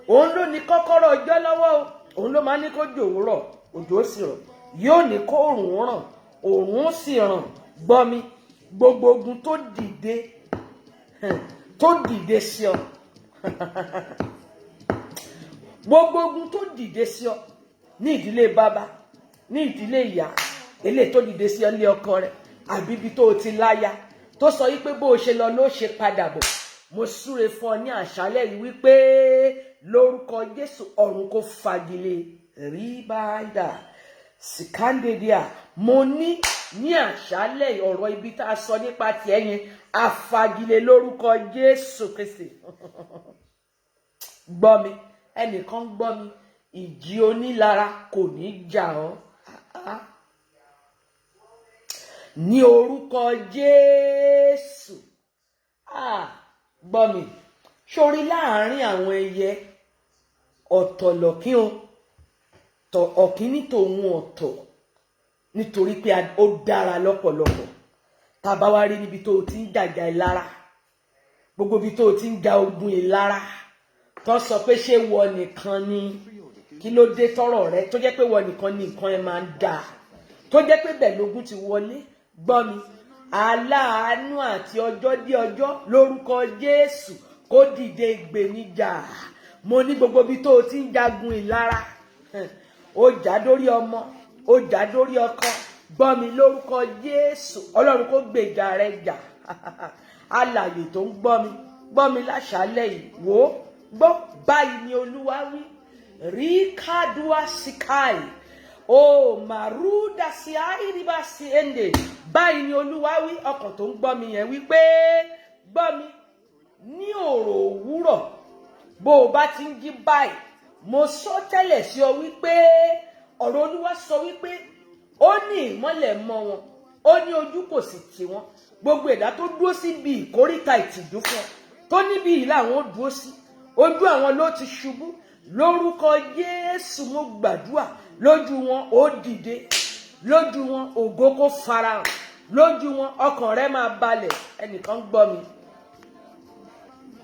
S2: Òun ló ní kọ́kọ́rọ́ ọjọ́ lọ́wọ́ o. Òun ló máa ní kó jò rọ̀, òjò sì rọ̀. Yóò ní kó òòrùn ràn, òòrùn sì ràn. Gbọ́ mi, gbogbo ogun tó dìde sí ọ. Gbogbo ogun tó dìde sí ọ ní ìdílé bàbá, ní ìdílé ìyá, eléyìí tó dìde sí ọ ní ọkọ rẹ, àbí ibi tó o ti láya, tó sọ wípé bó o ṣe lọ ló ṣe padà bọ̀. Mo súre fún ọ ní àṣálẹ́ yìí wípé lórúkọ Jésù ọ̀run kó fagilé rí báyìí sìkándedia. Mo ní àṣálẹ́ ọ̀rọ̀ ibi tá a sọ nípa tiẹ̀ yẹn afagilé lórúkọ Jésù Kristi. Gbọ́ mi, ẹnìkan gbọ́ mi, ìjì onílara kò ní jà ọ́. Ní orúkọ Jésù. Gbọ́ mi, sórí láàárín àwọn ẹyẹ ọ̀tọ̀ lọ́kín ọ̀kín ní tòun ọ̀tọ̀, nítorí pé ó dára lọ́pọ̀lọpọ̀. Tá a bá wá rí níbi tó o ti ń jàjà ìlara, gbogbo ibi tó o ti ń ja ogun ìlara, tó sọ pé ṣé wọ nìkan ni, kí ló dé tọ́rọ̀ rẹ tó jẹ́ pé wọ nìkan ni nǹkan ẹ máa ń dà, tó jẹ́ pé bẹ́ẹ̀ lógún ti wọlé. Gbọ́ mi, aláàánú àti ọjọ́ dé ọjọ́ lórúkọ Jésù kó dìde ìgbènijà. Mo ní gbogbo ibi tó o ti ń jagun ìlara, ó jà dórí ọmọ, ó jà dórí ọkọ. Gbọ́ mi, lórúkọ Jésù Ọlọ́run kó gbèjà rẹ jà. Alààyè tó ń gbọ́ mi láṣálẹ́ yìí, wò ó gbọ́ báyìí ni Olúwa wí. Rí kádùá síkáì. O maruda si airiba si ende. Báyìí ni Olúwa wí. Ọkàn tó ń gbọ́ mi yẹn wípé gbọ́ mi, ní òrò òwúrọ̀ bó o bá ti ń jí báyìí, mo sọ tẹ́lẹ̀ sí ọ wípé ọ̀rọ̀ Olúwa sọ wípé ó ní ìmọ́lẹ̀ mọ́ wọn, ó ní ojú kò sì tì wọ́n. Gbogbo ẹ̀dá tó dúró síbi ìkóríta ìtìjú fún ọ, tó níbi yìí làwọn ó dúró sí, ojú àwọn ló ti ṣubú. Lórúkọ Jésù mo gbàdúrà, lójú wọn ó dìde, lójú wọn ògo kó farahàn, lójú wọn ọkàn rẹ máa balẹ̀. Ẹnìkan gbọ́ mi,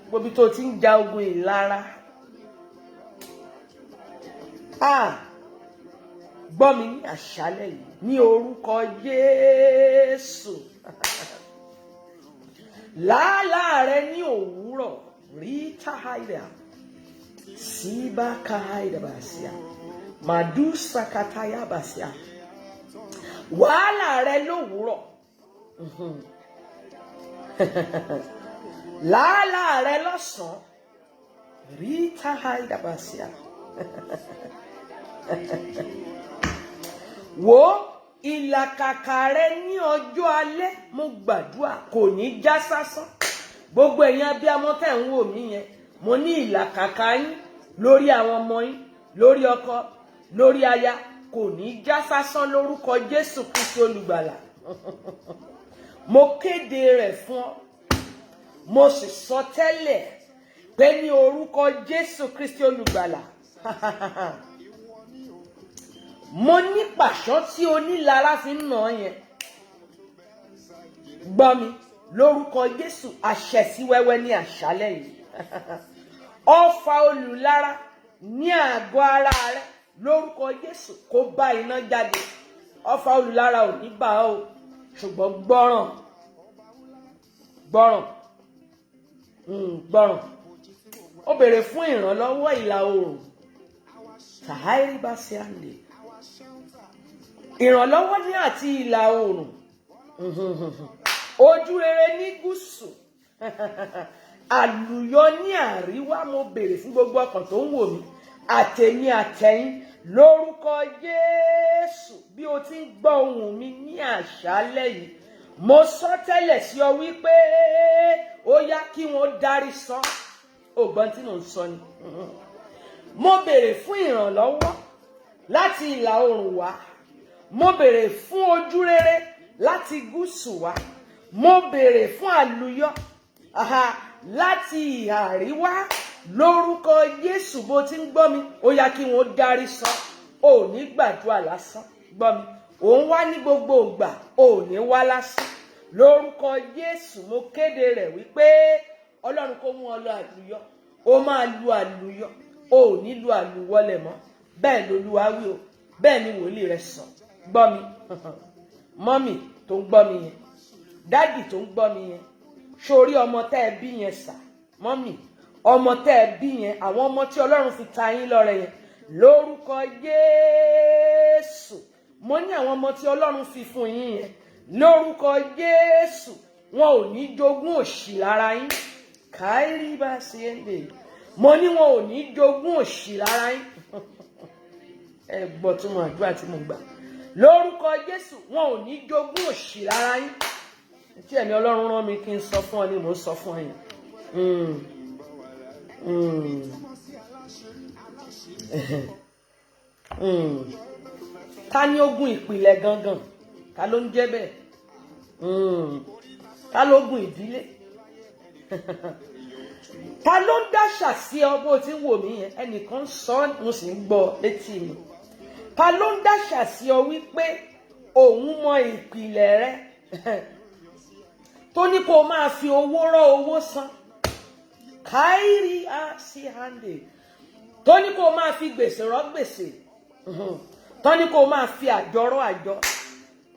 S2: gbogbo tó ti ń ja ogun ìlara, gbọ́ mi ní àṣálẹ́ yìí ní orúkọ Jésù. Làálàá rẹ ní òwúrọ̀ rí táhàìdà síbá káhàìdà bàṣíà màdúsà kàtàyà bàṣíà. Wàhálà rẹ lówùúrọ̀, làálàá rẹ lọ́sàn-án rí táhàìdà bàṣíà. Wo ìlàkàkà rẹ ní ọjọ́ alẹ́, mo gbàdúrà kò ní já sásán. Gbogbo ẹ̀yin abiyamọ tẹ́ ń wò mí yẹn, mo ní ìlàkàkà yín lórí àwọn ọmọ yín, lórí ọkọ, lórí aya, kò ní já sásán lórúkọ Jésù Kristi olùgbàlà. Mo kéde rẹ̀ fún ọ, mo sì sọ tẹ́lẹ̀ pé ní orúkọ Jésù Kristi olùgbàlà. Mo ní pàṣán tí onílara fi ń nà yẹn. Gbọ́ mi, lórúkọ Jésù àṣẹ sí wẹ́wẹ́ ní àṣálẹ́ yìí. Ọfà olùlara ní àgọ́ ara rẹ lórúkọ Jésù kó bá iná jáde. Ọfà olùlara ò ní bá ọ, ṣùgbọ́n gbọ́ràn. Ó béèrè fún ìrànlọ́wọ́ ìlà oòrùn. tàháírì bá ṣe àlè ìrànlọ́wọ́ ní àti ìlà oòrùn ojú rere ní gúúsù àlùyọ ní àríwá. Mo béèrè fún gbogbo ọkàn tó ń wò mí àtẹ̀mí àtẹ̀yìn lórúkọ Jésù. Bí o ti ń gbọ́ ohùn mi ní àṣálẹ́ yìí, mo sọ tẹ́lẹ̀ sí ọ wípé ó yá kí wọ́n dárí sán. Ògbọ́n tí mò ń sọ ni. Mo béèrè fún ìrànlọ́wọ́ láti ìlà oòrùn wá. Mo béèrè fún ojú rere láti gúúsù wá. Mo béèrè fún àlùyọ láti ìhà àríwá lórúkọ Jésù. Bó ti ń gbọ́ mi, ó yá kí wọ́n dárí sán. Ò ní gbàdúrà lásán, gbọ́ mi. Ò ń wá ní gbogbo ìgbà, ò ní wá lásán. Lórúkọ Jésù mo kéde rẹ̀ wípé Ọlọ́run kó mú ọ lọ àlùyọ. Ó máa lu àlùyọ, ò ní lu àlùwọlẹ̀ mọ́. Bẹ́ẹ̀ lolúwa wí o, bẹ́ẹ̀ ni wòlíì rẹ̀ sọ. Gbọ́ mi. Mọ́mì tó ń gbọ́ mi yẹn, dádì tó ń gbọ́ mi yẹn, sórí ọmọ tẹ́ ẹ bí yẹn sà. Mọ́mì, ọmọ tẹ́ ẹ bí yẹn, àwọn ọmọ tí Ọlọ́run fi ta yín lọ́rẹ yẹn, lórúkọ Jésù. Mo ní àwọn ọmọ tí Ọlọ́run fi fún yín yẹn, lórúkọ Jésù, wọn ò ní jogún òṣì lára yín. Káírí bá ṣe ń lè. Mo ní wọn ò ní jogún òṣì lára yín. Ẹ gbọ́ tí mo àdúrà tí mo gbà. Lórúkọ Jésù, wọn ò ní jogún òṣì lára yín. Tí ẹ̀mí Ọlọ́run rán mi kí n sọ fún ọ ni mò ń sọ fún ẹ̀yin. Ta ni ogun ìpìlẹ̀ gangan? Ta ló ń jẹ́ bẹ́ẹ̀? Ta ló ogun ìdílé? Ta ló ń dáṣà sí ọ bó ti ń wò mí yẹn? Ẹnìkan sọ mo sì ń gbọ́ létí mi. Ta ló ń dáṣà sí ọ wípé òun mọ ìpìlẹ̀ rẹ tó ní kó máa fi owó rọ́ owó san? Káírí á sí hàndè. Tó ní kó máa fi gbèsè rọ́ gbèsè. Tó ní kó máa fi àjọ rọ́ àjọ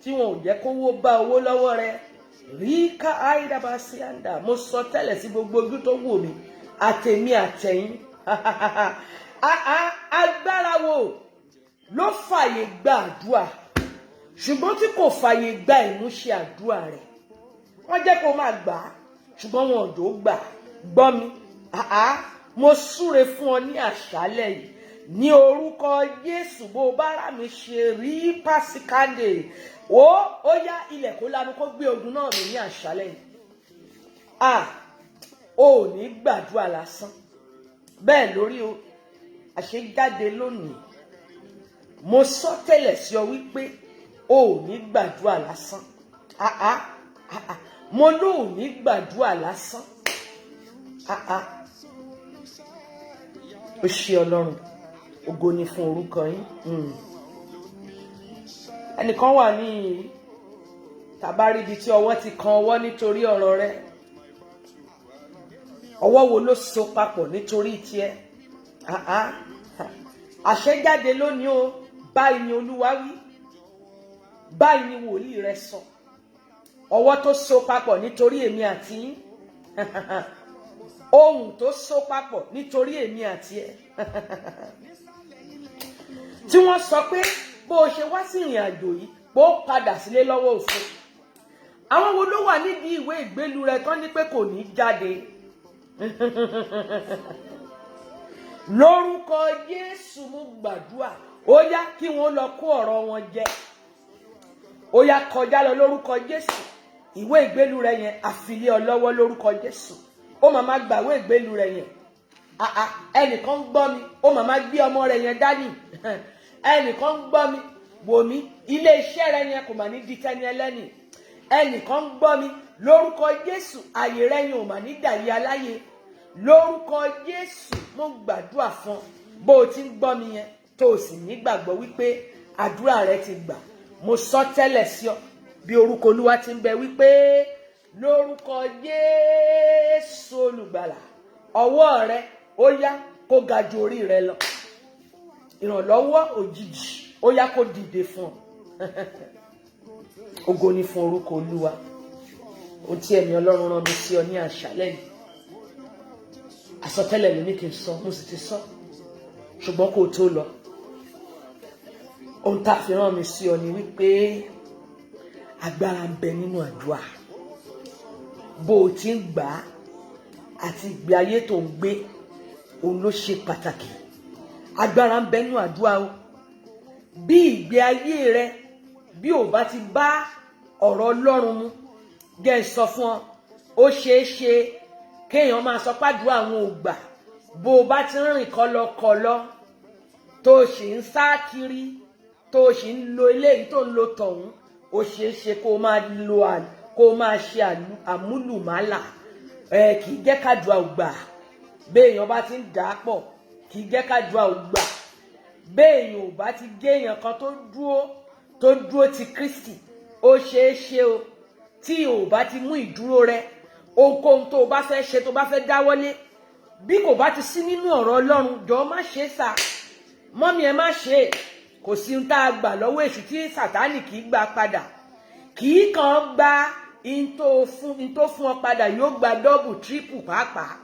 S2: tí wọn ò jẹ́ kówó bá owó lọ́wọ́ rẹ. Rí ká àìdàbà sí àǹdà. Mo sọ tẹ́lẹ̀ sí gbogbo ojú tó wò mí àtẹ̀mí àtẹ̀yìn. Agbára wo ló fàyè gba àdúrà ṣùgbọ́n tí kò fàyè gba ìmúṣẹ àdúrà rẹ̀? Wọ́n jẹ́ kó máa gbà á ṣùgbọ́n wọn ò dò gbà. Gbọ́ mi, mo súre fún ọ ní àṣálẹ́ yìí ní orúkọ Jésù. Bó bá rà mí ṣe rí pásíkàndé ó yá ilẹ̀ kó lanu kó gbé ogun náà mi ní àṣálẹ́ yìí. O ò ní gbàdúrà lásán. Bẹ́ẹ̀ lórí o, àṣejáde lónìí. Mo sọ tẹ́lẹ̀ sí ọ wípé o ò ní gbàdúrà lásán. Mo ló ò ní gbàdúrà lásán. Ó ṣé Ọlọ́run, ògo ni fún orúkọ yín. Ẹnìkan wà ní tàbárí ibi tí ọwọ́ ti kan ọwọ́ nítorí ọ̀rọ̀ rẹ. Ọwọ́ wo ló so papọ̀ nítorí tiẹ̀? Àṣẹjáde lónìí o. Báyìí ni Olúwa wí. Báyìí ni wòlíì rẹ sọ. Ọwọ́ tó so papọ̀ nítorí èmi àti yín. Ohùn tó so papọ̀ nítorí èmi àti ẹ. Tí wọ́n sọ pé bó o ṣe wá sí ìrìn àjò yìí, bó o padà sílé lọ́wọ́ òfo. Àwọn wo ló wà nídìí ìwé ìgbélú rẹ tán ní pé kò ní jáde? Lórúkọ Jésù mo gbàdúrà, ó yá kí wọ́n lọ kó ọ̀rọ̀ wọn jẹ. Ó yá kọjá lọ lórúkọ Jésù. Ìwé ìgbélú rẹ yẹn àfilé ọ lọ́wọ́ lórúkọ Jésù. Ó máa gba ìwé ìgbélú rẹ yẹn. Ẹnìkan ń gbọ́ mi, ó máa gbé ọmọ rẹ yẹn dání. Ẹnìkan ń gbọ́ mi, wò mí, ilé iṣẹ́ rẹ yẹn kò mà ní di tẹ́ni ẹlẹ́ni. Ẹnìkan ń gbọ́ mi, lórúkọ Jésù ààyè rẹ yẹn ò mà ní dàyé aláyè. Lórúkọ Jésù mo gbàdúrà fún bó o ti ń gbọ́ mi yẹn tó o sì nígbàgbọ́ wípé àdúrà rẹ ti gbà. Mo sọ tẹ́lẹ̀ sí ọ bí orúkọ Olúwa ti ń bẹ wípé lórúkọ Jésù olùgbàlà, ọwọ́ rẹ ó yá kó ga ju orí rẹ lọ. Ìrànlọ́wọ́ òjijì ó yá kó dìde fún ọ. Ògo ni fún orúkọ Olúwa. Ohun tí ẹ̀mí Ọlọ́run rán mi sí ọ ní àṣálẹ́ yìí, àsọtẹ́lẹ̀ ló ní kí n sọ, mo sì ti sọ. Ṣùgbọ́n kó o tó lọ, ohun tá a fi rán mi sí ọ ni wípé agbára ń bẹ nínú àdúrà. Bó o ti ń gbà á àti ìgbé ayé tó ń gbé òun ló ṣe pàtàkì. Agbára ń bẹ nínú àdúrà o. Bí ìgbé ayé rẹ bí ò bá ti bá ọ̀rọ̀ Ọlọ́run mu, jẹ́ n sọ fún ọ, ó ṣeé ṣe kéèyàn máa sọ pàdúrà àwọn ò gbà. Bó o bá ti rìn kọlọkọlọ tó o sì ń sá kiri, tó o sì ń lo eléyìí tó ń lo tọ̀hún, ó ṣeé ṣe kó o máa ṣe àmúlùmálà. Kì í jẹ́ kádùá ò gbà. Béèyàn bá ti ń dà á pọ̀, kì í jẹ́ kádùá ò gbà. Béèyàn ò bá ti gé èèyàn kan tó dúró ti Kristi, ó ṣeé ṣe o tí ò bá ti mú ìdúró rẹ, ohunkóhun tó o bá fẹ́ ṣe, tó o bá fẹ́ dáwọ́lé, bí kò bá ti sí nínú ọ̀rọ̀ Ọlọ́run, jọ̀ọ́ má ṣe sà. Mọ́mí ẹ má ṣe. Kò sí ohun tá a gbà lọ́wọ́ èṣù tí Sátánì kì í gbà padà. Kì í kàn gba in tó fún ọ padà, yóò gba double triple pàápàá.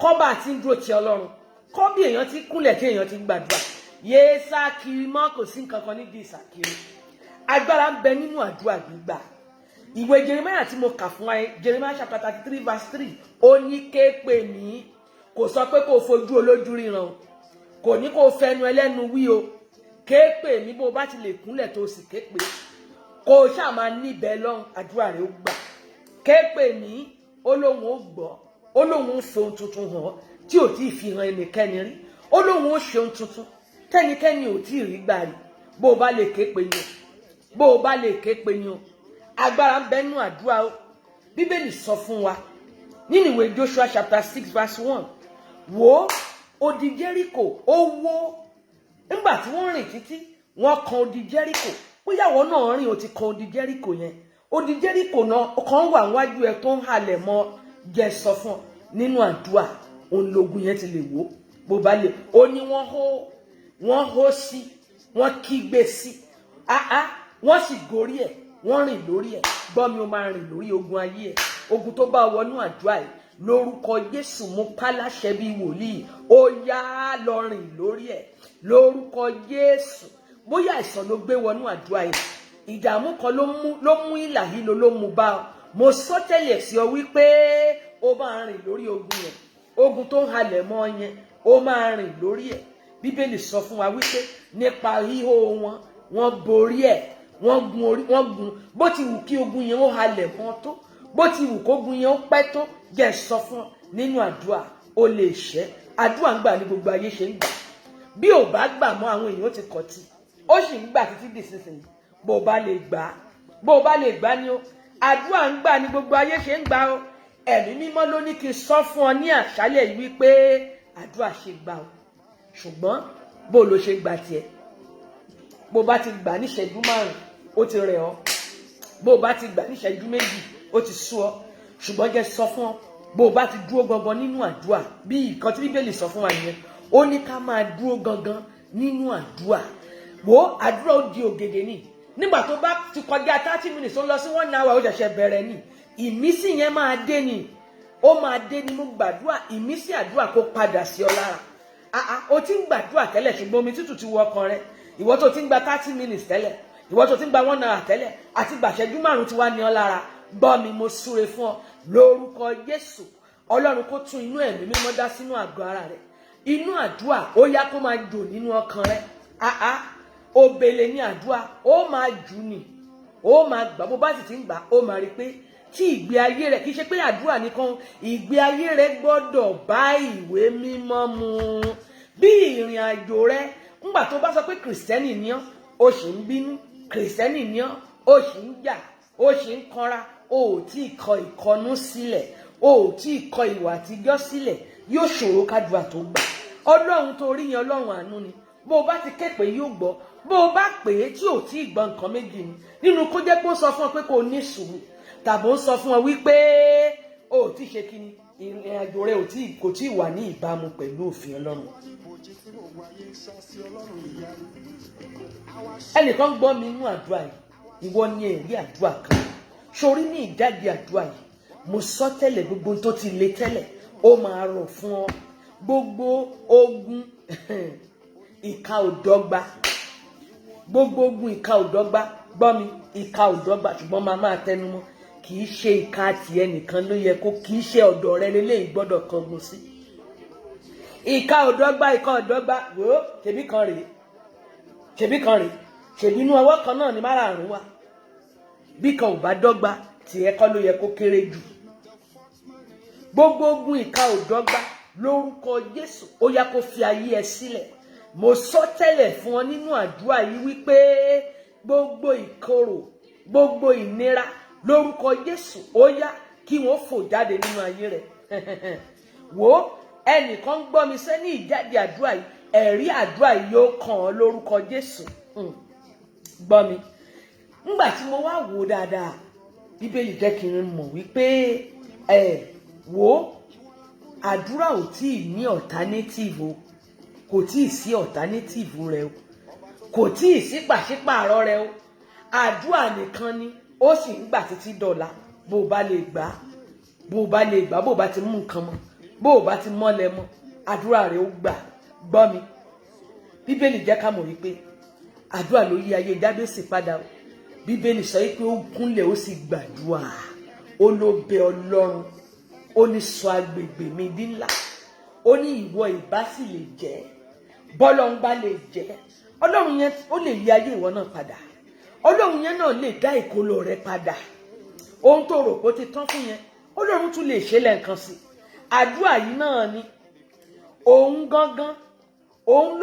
S2: Kọ́bà tí ń dúró ti Ọlọ́run. Kọ́ bí èèyàn ti kúnlẹ̀ tí èèyàn ti ń gbàdúrà. Yéé sá kiri mọ́, kò sí nǹkan kan nídìí ìsàkiri. Agbára ń bẹ nínú àdúrà gbígbà. Ìwé Jeremiah tí mo kà fún wa, Jeremiah chapter 33 verse 3, ó ní ké pè mí. Kò sọ pé kó o fojú olójú ríran o. Kò ní kó o fẹnu ẹlẹ́nu wí o. Ké pè mí bó o bá ti lè kúnlẹ̀ tó o sì ké pè. Kó o ṣáà máa níbẹ̀ lọ́hùn, àdúrà rẹ̀ ó gbà. Ké pè mí, ó lóun ó gbọ́. Ó lóun ń fi ohun tuntun hàn tí ò tí ì fi hàn ẹnikẹ́ni rí. Ó lóun ó ṣe ohun tuntun tẹ́nikẹ́ni ò tí ì rí gbà rí. Bó o bá lè ké pè ni o. Bó o bá lè ké pè ni o. Agbára ń bẹ nínú àdúrà o. Bíbélì sọ fún wa nínú ìwé Joshua chapter 6 verse 1. Wò ó, odi Jẹ́ríkò ó wó. Nígbà tí wọ́n rìn títí, wọ́n kan odi Jẹ́ríkò. Bóyá ìwọ náà rìn o ti kan odi Jẹ́ríkò yẹn. Odi Jẹ́ríkò náà kan wà níwájú ẹ tó ń halẹ̀ mọ́. Jẹ́ sọ fún ọ, nínú àdúrà òun lógun yẹn ti lè wó. Bó bá lè, ó ní wọ́n hó sí, wọ́n kígbe sí. Wọ́n sì gorí ẹ̀, wọ́n rìn lórí ẹ̀. Gbọ́ mi, ó máa rìn lórí ogun ayé ẹ̀. Ogun tó bá wọnú àdúrà yìí, lórúkọ Jésù mo pa láṣẹ bí wòlíì, ó yá lọ rìn lórí ẹ̀. Lórúkọ Jésù. Bóyá àìsàn ló gbé wọnú àdúrà yìí, ìdààmú kan ló mú ìlàhílo ló mú bá ọ. Mo sọ tẹ́lẹ̀ sí ọ wípé ó máa rìn lórí ogun yẹn. Ogun tó ń halẹ̀ mọ́ yẹn, ó máa rìn lórí ẹ̀. Bíbélì sọ fún wa wípé nípa híhó wọn, wọ́n borí ẹ̀. Wọ́n gun bó ti wù kí ogun yẹn ó halẹ̀ mọ́ tó, bó ti wù kógun yẹn ó pẹ́ tó. Jẹ́ sọ fún ọ, nínú àdúrà ó lè ṣẹ́. Àdúrà ń gbà ní gbogbo ayé ṣe ń gbà. Bí ò bá gbà mọ́, àwọn èèyàn ti kọ̀ tí. Ó sì ń gbà títí di sísìn. Bó o bá lè gbà ni o. Àdúrà ń gbà ní gbogbo ayé ṣe ń gbà o. Ẹ̀mí mímọ́ ló ní kí n sọ fún ọ ní àṣálẹ̀ yìí wípé àdúrà ṣe gbà o. Ṣùgbọ́n bó ló ṣe gbà tiẹ̀. Bó bá ti gbà ní ìṣẹ́jú 5, ó ti rẹ̀ ọ́. Bó bá ti gbà ní ìṣẹ́jú 2, ó ti sú ọ. Ṣùgbọ́n jẹ́ sọ fún ọ, bó bá ti dúró gangan nínú àdúrà, bí nǹkan tí Bíbélì sọ fún wa nìyẹn. Ó ní ká máa dúró gangan nínú àdúrà. Wo àdúrà ó di ògèdè ni. Nígbà tó bá ti kọjá 30 minutes ó lọ sí 1 hour, ó ṣẹ̀ṣẹ̀ bẹ̀rẹ̀ ni. Ìmísí yẹn máa dé ni. Ó máa dé ni. Mo gbàdúrà ìmísí àdúrà kó padà sí ọ lára. O ti ń gbàdúrà tẹ́lẹ̀, ṣùgbọ́n omi tútù ti wọ ọkàn rẹ. Ìwọ tó ti ń gba 30 minutes tẹ́lẹ̀, ìwọ tó ti ń gba 1 hour tẹ́lẹ̀, àti gbàṣẹ́jú 5 ti wá ní ọ lára. Gbọ́ mi, mo súre fún ọ lórúkọ Jésù. Ọlọ́run kó tún inú ẹ̀mí mímọ́ dá sínú àgọ́ ara rẹ. Inú àdúrà ó yá kó máa jò nínú ọkàn rẹ. Òbèlè ní àdúrà, ó máa jù ní. Ó máa gbà. Bó bá sì ti ń gbà, ó máa rí pé tí ìgbé ayé rẹ, kì í ṣe pé àdúrà nìkan, ìgbé ayé rẹ gbọ́dọ̀ bá ìwé mímọ́ mu. Bí ìrìn àjò rẹ, ńgbà tó bá sọ pé kìrìsìtẹ́nì ni ọ́, ó sì ń bínú. Kìrìsìtẹ́nì ni ọ́, ó sì ń jà, ó sì ń kanra. O ò tí ì kọ ìkọnú sílẹ̀, o ò tí ì kọ ìwà àtijọ́ sílẹ̀. Yóò ṣòro kádùá tó gbà. Ọlọ́run tó rí yẹn Ọlọ́run àánú ni. Bó o bá ti ké pé yóò gbọ́. Bó o bá pè é tí ò tí ì gbọ́, nǹkan méjì ni. Nínú kó jẹ́ pé ó sọ fún ọ pé kó o ní sùúrù, tàbí ó sọ fún ọ wípé o ò tí ì ṣe kíni, ìrìn àjò rẹ kò tí ì wà ní ìbámu pẹ̀lú òfin Ọlọ́run. Ẹnìkan gbọ́ mi nínú àdúrà yìí, ìwọ ni ẹ̀rí àdúrà kan. Sórí ní ìjáde àdúrà yìí, mo sọ tẹ́lẹ̀ gbogbo tó ti le tẹ́lẹ̀, ó máa rọ̀ fún ọ. Gbogbo ogun ìka ò dọ́gba, gbogbo ogun ìka ò dọ́gba, gbọ́ mi, ìka ò dọ́gba, ṣùgbọ́n máa tẹnu mọ́, kì í ṣe ìka tiẹ̀ nìkan ló yẹ kó, kì í ṣe ọ̀dọ̀ rẹ lélẹ́yìí gbọ́dọ̀ kángun sí. Ìka ò dọ́gba, ìka ò dọ́gba, wò ó, ṣèbí kan rèé, ṣèbí inú ọwọ́ kan náà ni márààrún wà. Bí kan ò bá dọ́gba, tiẹ̀ kọ́ ló yẹ kó kéré jù. Gbogbo ogun ìka ò dọ́gba lórúkọ Jésù, ó yá kó fi ayé ẹ sílẹ̀. Mo sọ tẹ́lẹ̀ fún ọ nínú àdúrà yìí wípé gbogbo ìkorò, gbogbo ìnira lórúkọ Jésù, ó yá kí wọ́n fò jáde nínú ayé rẹ̀. Wò ó, ẹnìkan ń gbọ́ mi sẹ́ ní ìjáde àdúrà yìí, ẹ̀rí àdúrà yìí yóò kàn ọ́ lórúkọ Jésù. Gbọ́ mi, nígbà tí mo wá wò dáadáa, Bíbélì jẹ́ kí n mọ̀ wípé wò ó, àdúrà ò tí ì ní alternative o, kò tí ì sí alternative rẹ o, kò tí ì sí pàṣípààrọ̀ rẹ o. Àdúrà nìkan ni ó sì ń gbà títí dọ̀la. Bó o bá lè gbà, bó o bá ti mú nǹkan mọ́, bó o bá ti mọ́lẹ̀ mọ́, àdúrà rẹ ó gbà. Gbọ́ mi, Bíbélì jẹ́ ká mọ̀ wípé àdúrà ló yí ayé Jábésì padà o. Bíbélì sọ wípé ó kúnlẹ̀ ó sì gbàdúrà, ó ló bẹ Ọlọ́run, ó ní sọ agbègbè mi di ńlá, ó ní ìwọ ìbá sì lè jẹ́, bọ́lọ́run bá lè jẹ́, Ọlọ́run yẹn ó lè yí ayé ìwọ náà padà, Ọlọ́run yẹn náà lè dá ìkólọ rẹ padà. Ohun tó rò kó ti tán fún yẹn, Ọlọ́run tún lè ṣe lẹ́ẹ̀kan sí. Àdúrà yìí náà ni òun gangan, òun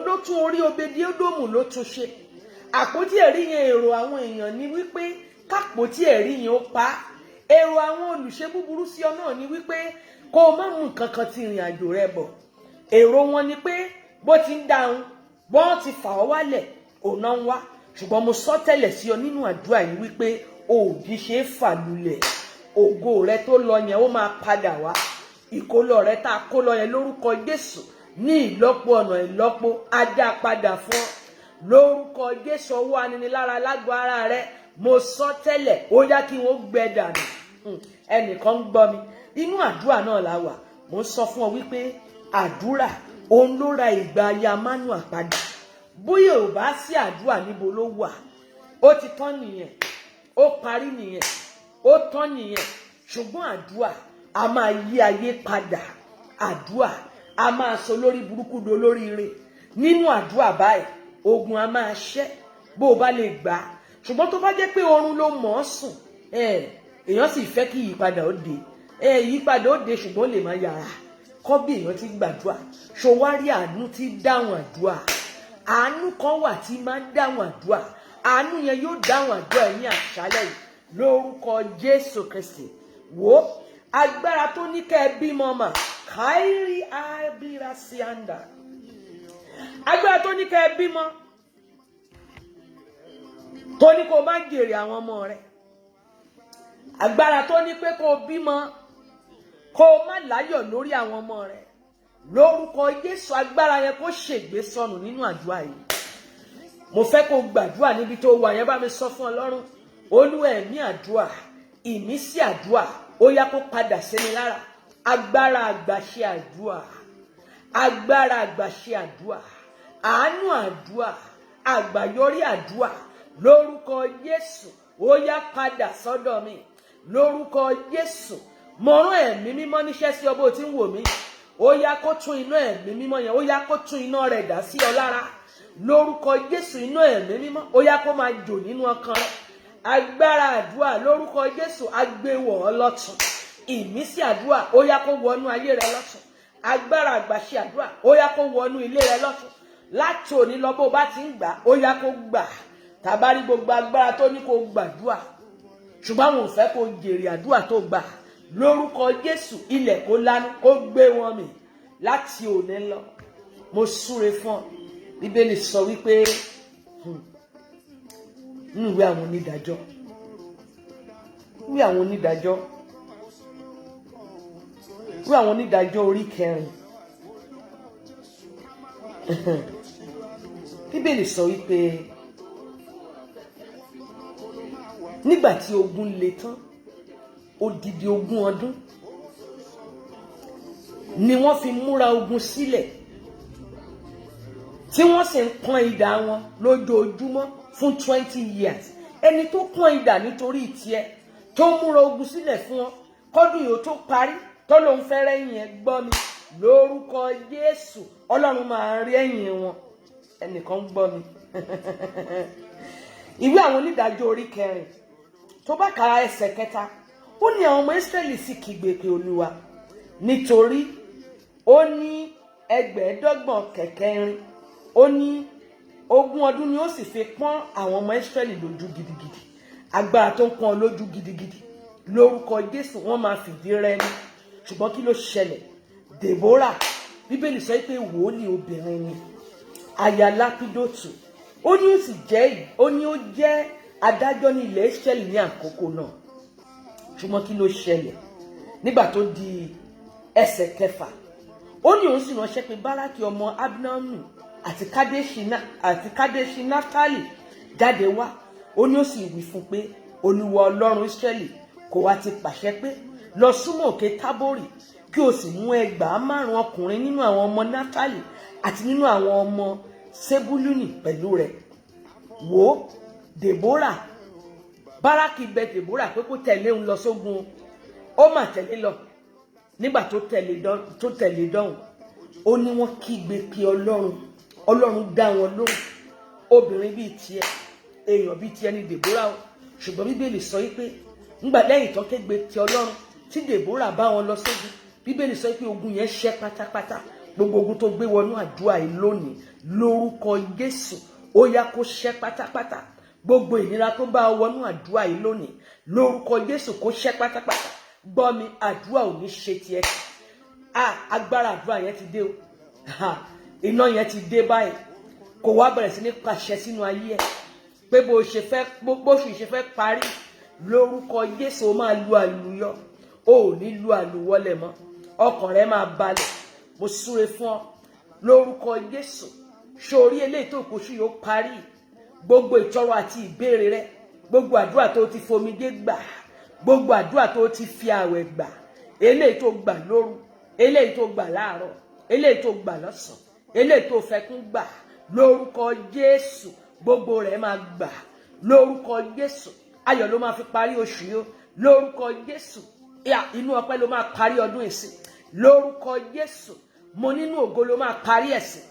S2: ló tún orí Obedi-Édómù ló tún ṣe. Àpótí ẹ̀rí yẹn, èrò àwọn èèyàn ni wípé kápótí ẹ̀rí yẹn ó pa. Èrò àwọn olùṣe búburú sí ọ náà ni wípé kó o má mú nǹkan kan ti ìrìn àjò rẹ bọ̀. Èrò wọn ni pé bó ti ń dáhùn, bọ́n ti fà ọ́ wálẹ̀, òun náà ń wá. Ṣùgbọ́n mo sọ tẹ́lẹ̀ sí ọ nínú àdúrà yìí wípé òbí ṣe é fà lulẹ̀. Ògo rẹ tó lọ yẹn ó máa padà wá. Ìkólọ rẹ tá a kó lọ yẹn lórúkọ Jésù ní ìlọ́po ọ̀nà ìlọ́po á dá padà fún ọ. Lórúkọ Jésù, ọwọ́ aninilára lágbo ara rẹ, mo sọ tẹ́lẹ̀, ó yá kí wọ́n gbẹ dànù. Ẹnìkan ń gbọ́ mi, inú àdúrà náà la wà. Mo sọ fún ọ wípé àdúrà òun ló ra ìgbà aya Mánúà padà. Bóyá ò bá sí àdúrà, níbo ló wà? Ó ti tán nìyẹn, ó parí nìyẹn, ó tán nìyẹn. Ṣùgbọ́n àdúrà a máa yí ayé padà. Àdúrà a máa sọ lórí burúkú do lórí ire. Nínú àdúrà báyìí, ogun a máa ṣẹ́ bó o bá lè gbà á. Ṣùgbọ́n tó bá jẹ́ pé oorun ló mọ̀ ọ́ sùn, èèyàn sì fẹ́ kí ìyípadà ó dé. Ìyípadà ó dé, ṣùgbọ́n ó lè má yára. Kọ́ bí èèyàn ti gbàdúrà. Ṣòwárí àánú ti dáhùn àdúrà. Àánú kan wà tí máa ń dáhùn àdúrà. Àánú yẹn yóò dáhùn àdúrà ní àṣálẹ́ yìí lórúkọ Jésù Kristi. Wò ó, agbára tó ní kẹ́ ẹ bímọ mà, káírí ábíra sí àǹdà. Agbára tó ní kẹ́ ẹ bímọ, tó ní kó má jèrè àwọn ọmọ rẹ̀. Agbára tó ní pé kó bímọ, kó má láyọ̀ lórí àwọn ọmọ rẹ̀. Lórúkọ Jésù, agbára yẹn kó ṣègbé sọnù nínú àdúrà yìí. Mo fẹ́ kó gbàdúrà níbi tó wà yẹn, bá mi sọ fún Ọlọ́run, Olúwa ẹ̀mí àdúrà, ìmísí àdúrà, ó yá kó padà sí mi lára. Agbára àgbàṣe àdúrà, agbára àgbàṣe àdúrà, àánú àdúrà, àgbàyọrí àdúrà, lórúkọ Jésù, ó yá padà sọ́dọ̀ mi. Lórúkọ Jésù, mo rán ẹ̀mí mímọ́ níṣẹ́ sí ọ bó ti ń wò mí. Ó yá kó tún iná ẹ̀mí mímọ́ yẹn, ó yá kó tún iná rẹ̀ dà sí ọ lára. Lórúkọ Jésù, iná ẹ̀mí mímọ́, ó yá kó máa jò nínú ọkàn rẹ. Agbára àdúrà lórúkọ Jésù, agbéwọ̀ ọ́ lọ́tun. Ìmísí àdúrà, ó yá kó wọnú ayé rẹ lọ́tun. Agbára àgbàṣe àdúrà, ó yá kó wọnú ilé rẹ lọ́tun. Láti òní lọ bó bá ti ń gbà, ó yá kó gbà. Tàbárí gbogbo agbára tó ní kó gbàdúrà, ṣùgbọ́n àwọn ò fẹ́ kó jèrè àdúrà tó gbà. Lórúkọ Jésù, ilẹ̀ kó lanu, kó gbé wọn mì. Láti òní lọ, mo súre fún ọ. Bíbélì sọ wípé nínú ìwé àwọn onídàájọ́, ìwé àwọn onídàájọ́ orí 4. Bíbélì sọ wípé nígbà tí ogun le tán, odidi 20 ọdún ni wọ́n fi múra ogun sílẹ̀, tí wọ́n sì ń pọ́n idà wọn lójoojúmọ́ fún 20 years. Ẹni tó pọ́n idà nítorí tiẹ̀ tó múra ogun sílẹ̀ fún ọ kọ́dún yìí ó tó parí tó lóun fẹ́ rẹ́yìn ẹ gbọ́ mi lórúkọ Jésù Ọlọ́run máa rí ẹ̀yìn wọn. Ẹnìkan gbọ́ mi. Ìwé àwọn onídàájọ́ orí 4 tó bá ka ẹsẹ̀ 3 ó ní àwọn ọmọ Ísírẹ́lì sì kígbe pé Olúwa nítorí ó ní 25 kẹ̀kẹ́ irin ó ní 20 ọdún ni ó sì fi pọ́n àwọn ọmọ Ísírẹ́lì lójú gidigidi. Agbára tó ń pọ́n lójú gidigidi lórúkọ Jésù wọ́n máa fìdí rẹmi. Ṣùgbọ́n kí ló ṣẹlẹ̀? Dèbórà Bíbélì sọ pé wòlíì obìnrin ni aya Lápídótù ó ní ó sì jẹ́ adájọ́ ní ilẹ̀ Ísírẹ́lì ní àkókò náà. Ṣùgbọ́n kí ló ṣẹlẹ̀? Nígbà tó di ẹsẹ̀ 6 ó ní òun sì ránṣẹ́ pé Bárákì ọmọ Abinoamu àti Kádéṣì Náftálì jáde wá. Ó ní ó sì wí fún pé Olúwa Ọlọ́run Ísírẹ́lì kò wá ti pàṣẹ pé lọ súnmọ́ òkè Tábórì kí o sì mú 5,000 ọkùnrin nínú àwọn ọmọ Náftálì àti nínú àwọn ọmọ Sebúlúnì pẹ̀lú rẹ̀. Wò Dèbórà Bárákì bẹ̀ Dèbórà pé kó tẹ̀lé òun lọ sógun. Ó mà tẹ̀lé lọ. Nígbà tó tẹ̀lé dọ́hùn ó ní wọ́n kígbe pé Ọlọ́run dá wọn lóhùn. Obìnrin bíi tiẹ̀ èèyàn bíi tiẹ̀ ni Dèbórà o. Ṣùgbọ́n Bíbélì sọ pé nígbà lẹ́yìn tó kégbe ti Ọlọ́run tí Dèbórà bá wọn lọ sógun Bíbélì sọ pé ogun yẹn ṣẹ́ pátápátá. Gbogbo ogun tó gbé wọnú àdúrà yìí lónìí lórúkọ Jésù ó yá kó ṣẹ́ pátápátá. Gbogbo ìnira tó bá wọnú àdúrà yìí lónìí lórúkọ Jésù kó ṣẹ́ pátápátá. Gbọ́ mi àdúrà ò ní ṣe tiẹ̀. Agbára àdúrà yẹn ti dé o. Iná yẹn ti dé báyìí. Kò wá bẹ̀rẹ̀ sí ní pàṣẹ sínú ayé ẹ̀ pé bóṣù ṣe fẹ́ parí lórúkọ Jésù ó máa lu àlùyọ. O ò ní lu àlùwọlẹ̀ mọ́. Ọkàn rẹ máa balẹ̀. Mo súre fún ọ lórúkọ Jésù. Sórí eléyìí tó kù sí yóò parí. Gbogbo ìtọrọ àti ìbéèrè rẹ, gbogbo àdúrà tó ti fomijé gbà, gbogbo àdúrà tó ti fi àwẹ̀ gbà, eléyìí tó gbà lóru, eléyìí tó gbà láàárọ̀, eléyìí tó gbà lọ́sàn, eléyìí tó fẹkún gbà lórúkọ Jésù gbogbo rẹ̀ máa gbà lórúkọ Jésù. Ayọ̀ ló máa fi parí oṣù yìí lórúkọ Jésù. Inú ọpẹ́ ló máa parí ọdún ìsìn lórúkọ Jésù. Mo nínú ògo ló máa parí ẹ̀sìn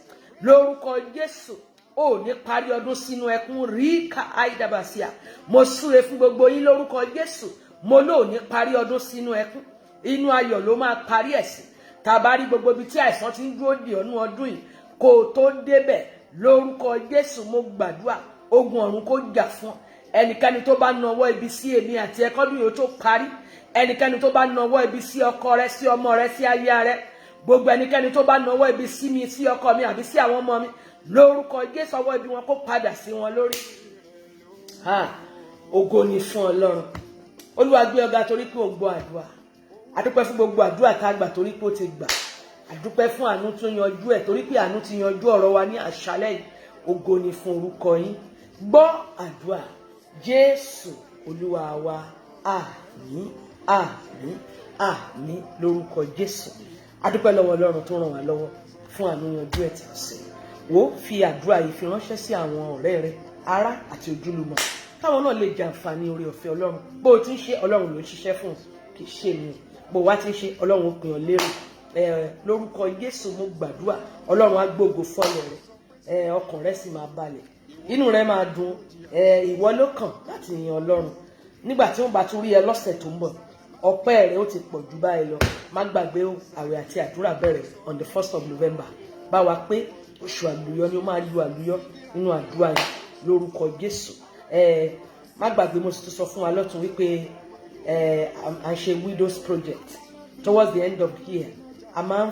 S2: lórúkọ Jésù. Ó ní parí ọdún sínú ẹkún ríkà àìdàbàsíà. Mo súre fún gbogbo yín lórúkọ Jésù. Mo lò ní parí ọdún sínú ẹkún. Inú ayọ̀ ló máa parí ẹ̀sìn. Tàbárí gbogbo ibi tí àìsàn ti ń dúró dè ọ́nú ọdún yìí kó tó débẹ̀ lórúkọ Jésù. Mo gbàdúrà ogun ọ̀run kó jà fún ọ. Ẹnikẹ́ni tó bá nawọ́ ibi sí èmi àti ẹkọ́dún yìí ó tó parí. Ẹnikẹ́ni tó bá nawọ́ ibi sí ọkọ rẹ, sí ọmọ rẹ, sí aya rẹ, gbogbo ẹnikẹ́ni tó bá nawọ́ ibi sí mi, sí ọkọ mi àbí sí àwọn ọmọ mi lórúkọ Jésù ọwọ́ ibi wọn kó padà sí wọn lórí. Ògo ni fún Ọlọ́run. Olúwa gbé ọ̀gá torí pé ó gbọ́ àdúrà. Adúpẹ́ fún gbogbo àdúrà tá a gbà torí pé ó ti gbà. Adúpẹ́ fún àánú tó yanjú ẹ̀ torí pé àánú ti yanjú ọ̀rọ̀ wa ní àṣálẹ́ yìí. Ògo ni fún orúkọ yín. Gbọ́ àdúrà Jésù Olúwa wa. Àmín àmín àmín lórúkọ Jésù. Adúpẹ́ lọ́wọ́ Ọlọ́run tó ràn wá lọ́wọ́ fún àánú yanjú ẹ̀ tí ó ṣe. Wò fi àdúrà yìí fi ránṣẹ́ sí àwọn ọ̀rẹ́ rẹ, ará àti ojúlùmọ̀ káwọn náà lè jàǹfààní oore ọ̀fẹ́ Ọlọ́run. Bó o ti ń ṣe Ọlọ́run ló ń ṣiṣẹ́ fún un, kì í ṣe mi. Bó wá ti ń ṣe Ọlọ́run ó pín ọ lérè. Lórúkọ Jésù mo gbàdúrà Ọlọ́run á gbógo fọ́lẹ̀ rẹ. Ọkàn rẹ sì máa balẹ̀. Inú rẹ máa dùn. Ìwọ ló kàn láti yin Ọlọ́run. Nígbà tí wọ́n bá tún rí ẹ lọ́sẹ̀ tó ń bọ̀, ọpẹ́ rẹ ó ti pọ̀ jù báyìí lọ. Má gbàgbé àwẹ̀ àti àdúrà bẹ̀rẹ̀ on the 1st of November. Bá wa pé oṣù àlùyọ ni ó máa lu àlùyọ nínú àdúrà yìí lórúkọ Jésù. Má gbàgbé mo sì tún sọ fún wa lọ́tún wípé à ń ṣe widows project towards the end of the year. A máa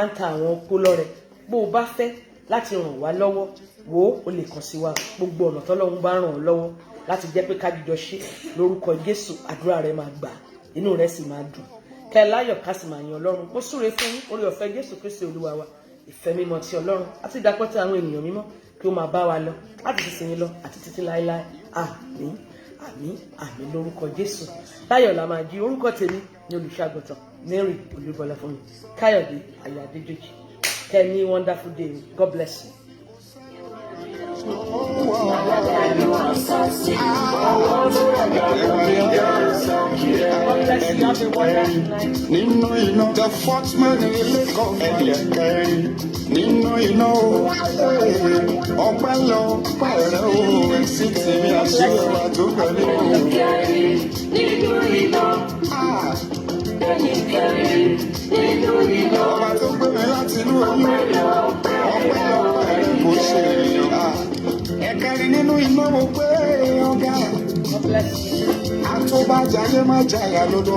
S2: ń ta àwọn opó lọ́rẹ. Bó o bá fẹ́ láti ràn wá lọ́wọ́ wo o lè kàn sí wa. Gbogbo ọ̀nà tọ́lọ́run bá ràn ọ́ lọ́wọ́ láti jẹ́ pé kájíjọ ṣe lórúkọ Jésù àdúrà rẹ máa gbà inú rẹ sì máa dùn. Kẹ́ láyọ̀ ká sì máa yan Ọlọ́run. Mo súre fún yín oore ọ̀fẹ́ Jésù Kristi Olúwa wa, ìfẹ́ mímọ́ ti Ọlọ́run àti ìdàpọ̀ tí àwọn ènìyàn mímọ́ kí ó máa bá wa lọ láti sísìn lọ àti títí láéláé. Àmín àmín àmín lórúkọ Jésù. Láyọ̀ la máa jí. Orúkọ tèmi ni olùṣàgùntàn Mary Olúbọlá fún mi Káyọ̀dé Ayọ̀ Adéjòjì. Kẹ́ ní wonderful day. God bless you.
S3: Nínú iná the fourth man ilé kan ẹ̀yẹ̀kẹ́rin nínú iná ọpẹ́ lọ pẹ̀rẹ́ o èsì tèmi àṣírẹ́wà tó pẹ̀lú nínú iná ọba tó gbé mi láti inú oyún ọpẹ́ lọ pẹ̀rẹ́ kò ṣe èèyàn ẹ̀kẹ́rin nínú iná mo gbé ọ̀gá àtúbàjáde má jàyà lọ́dọ̀.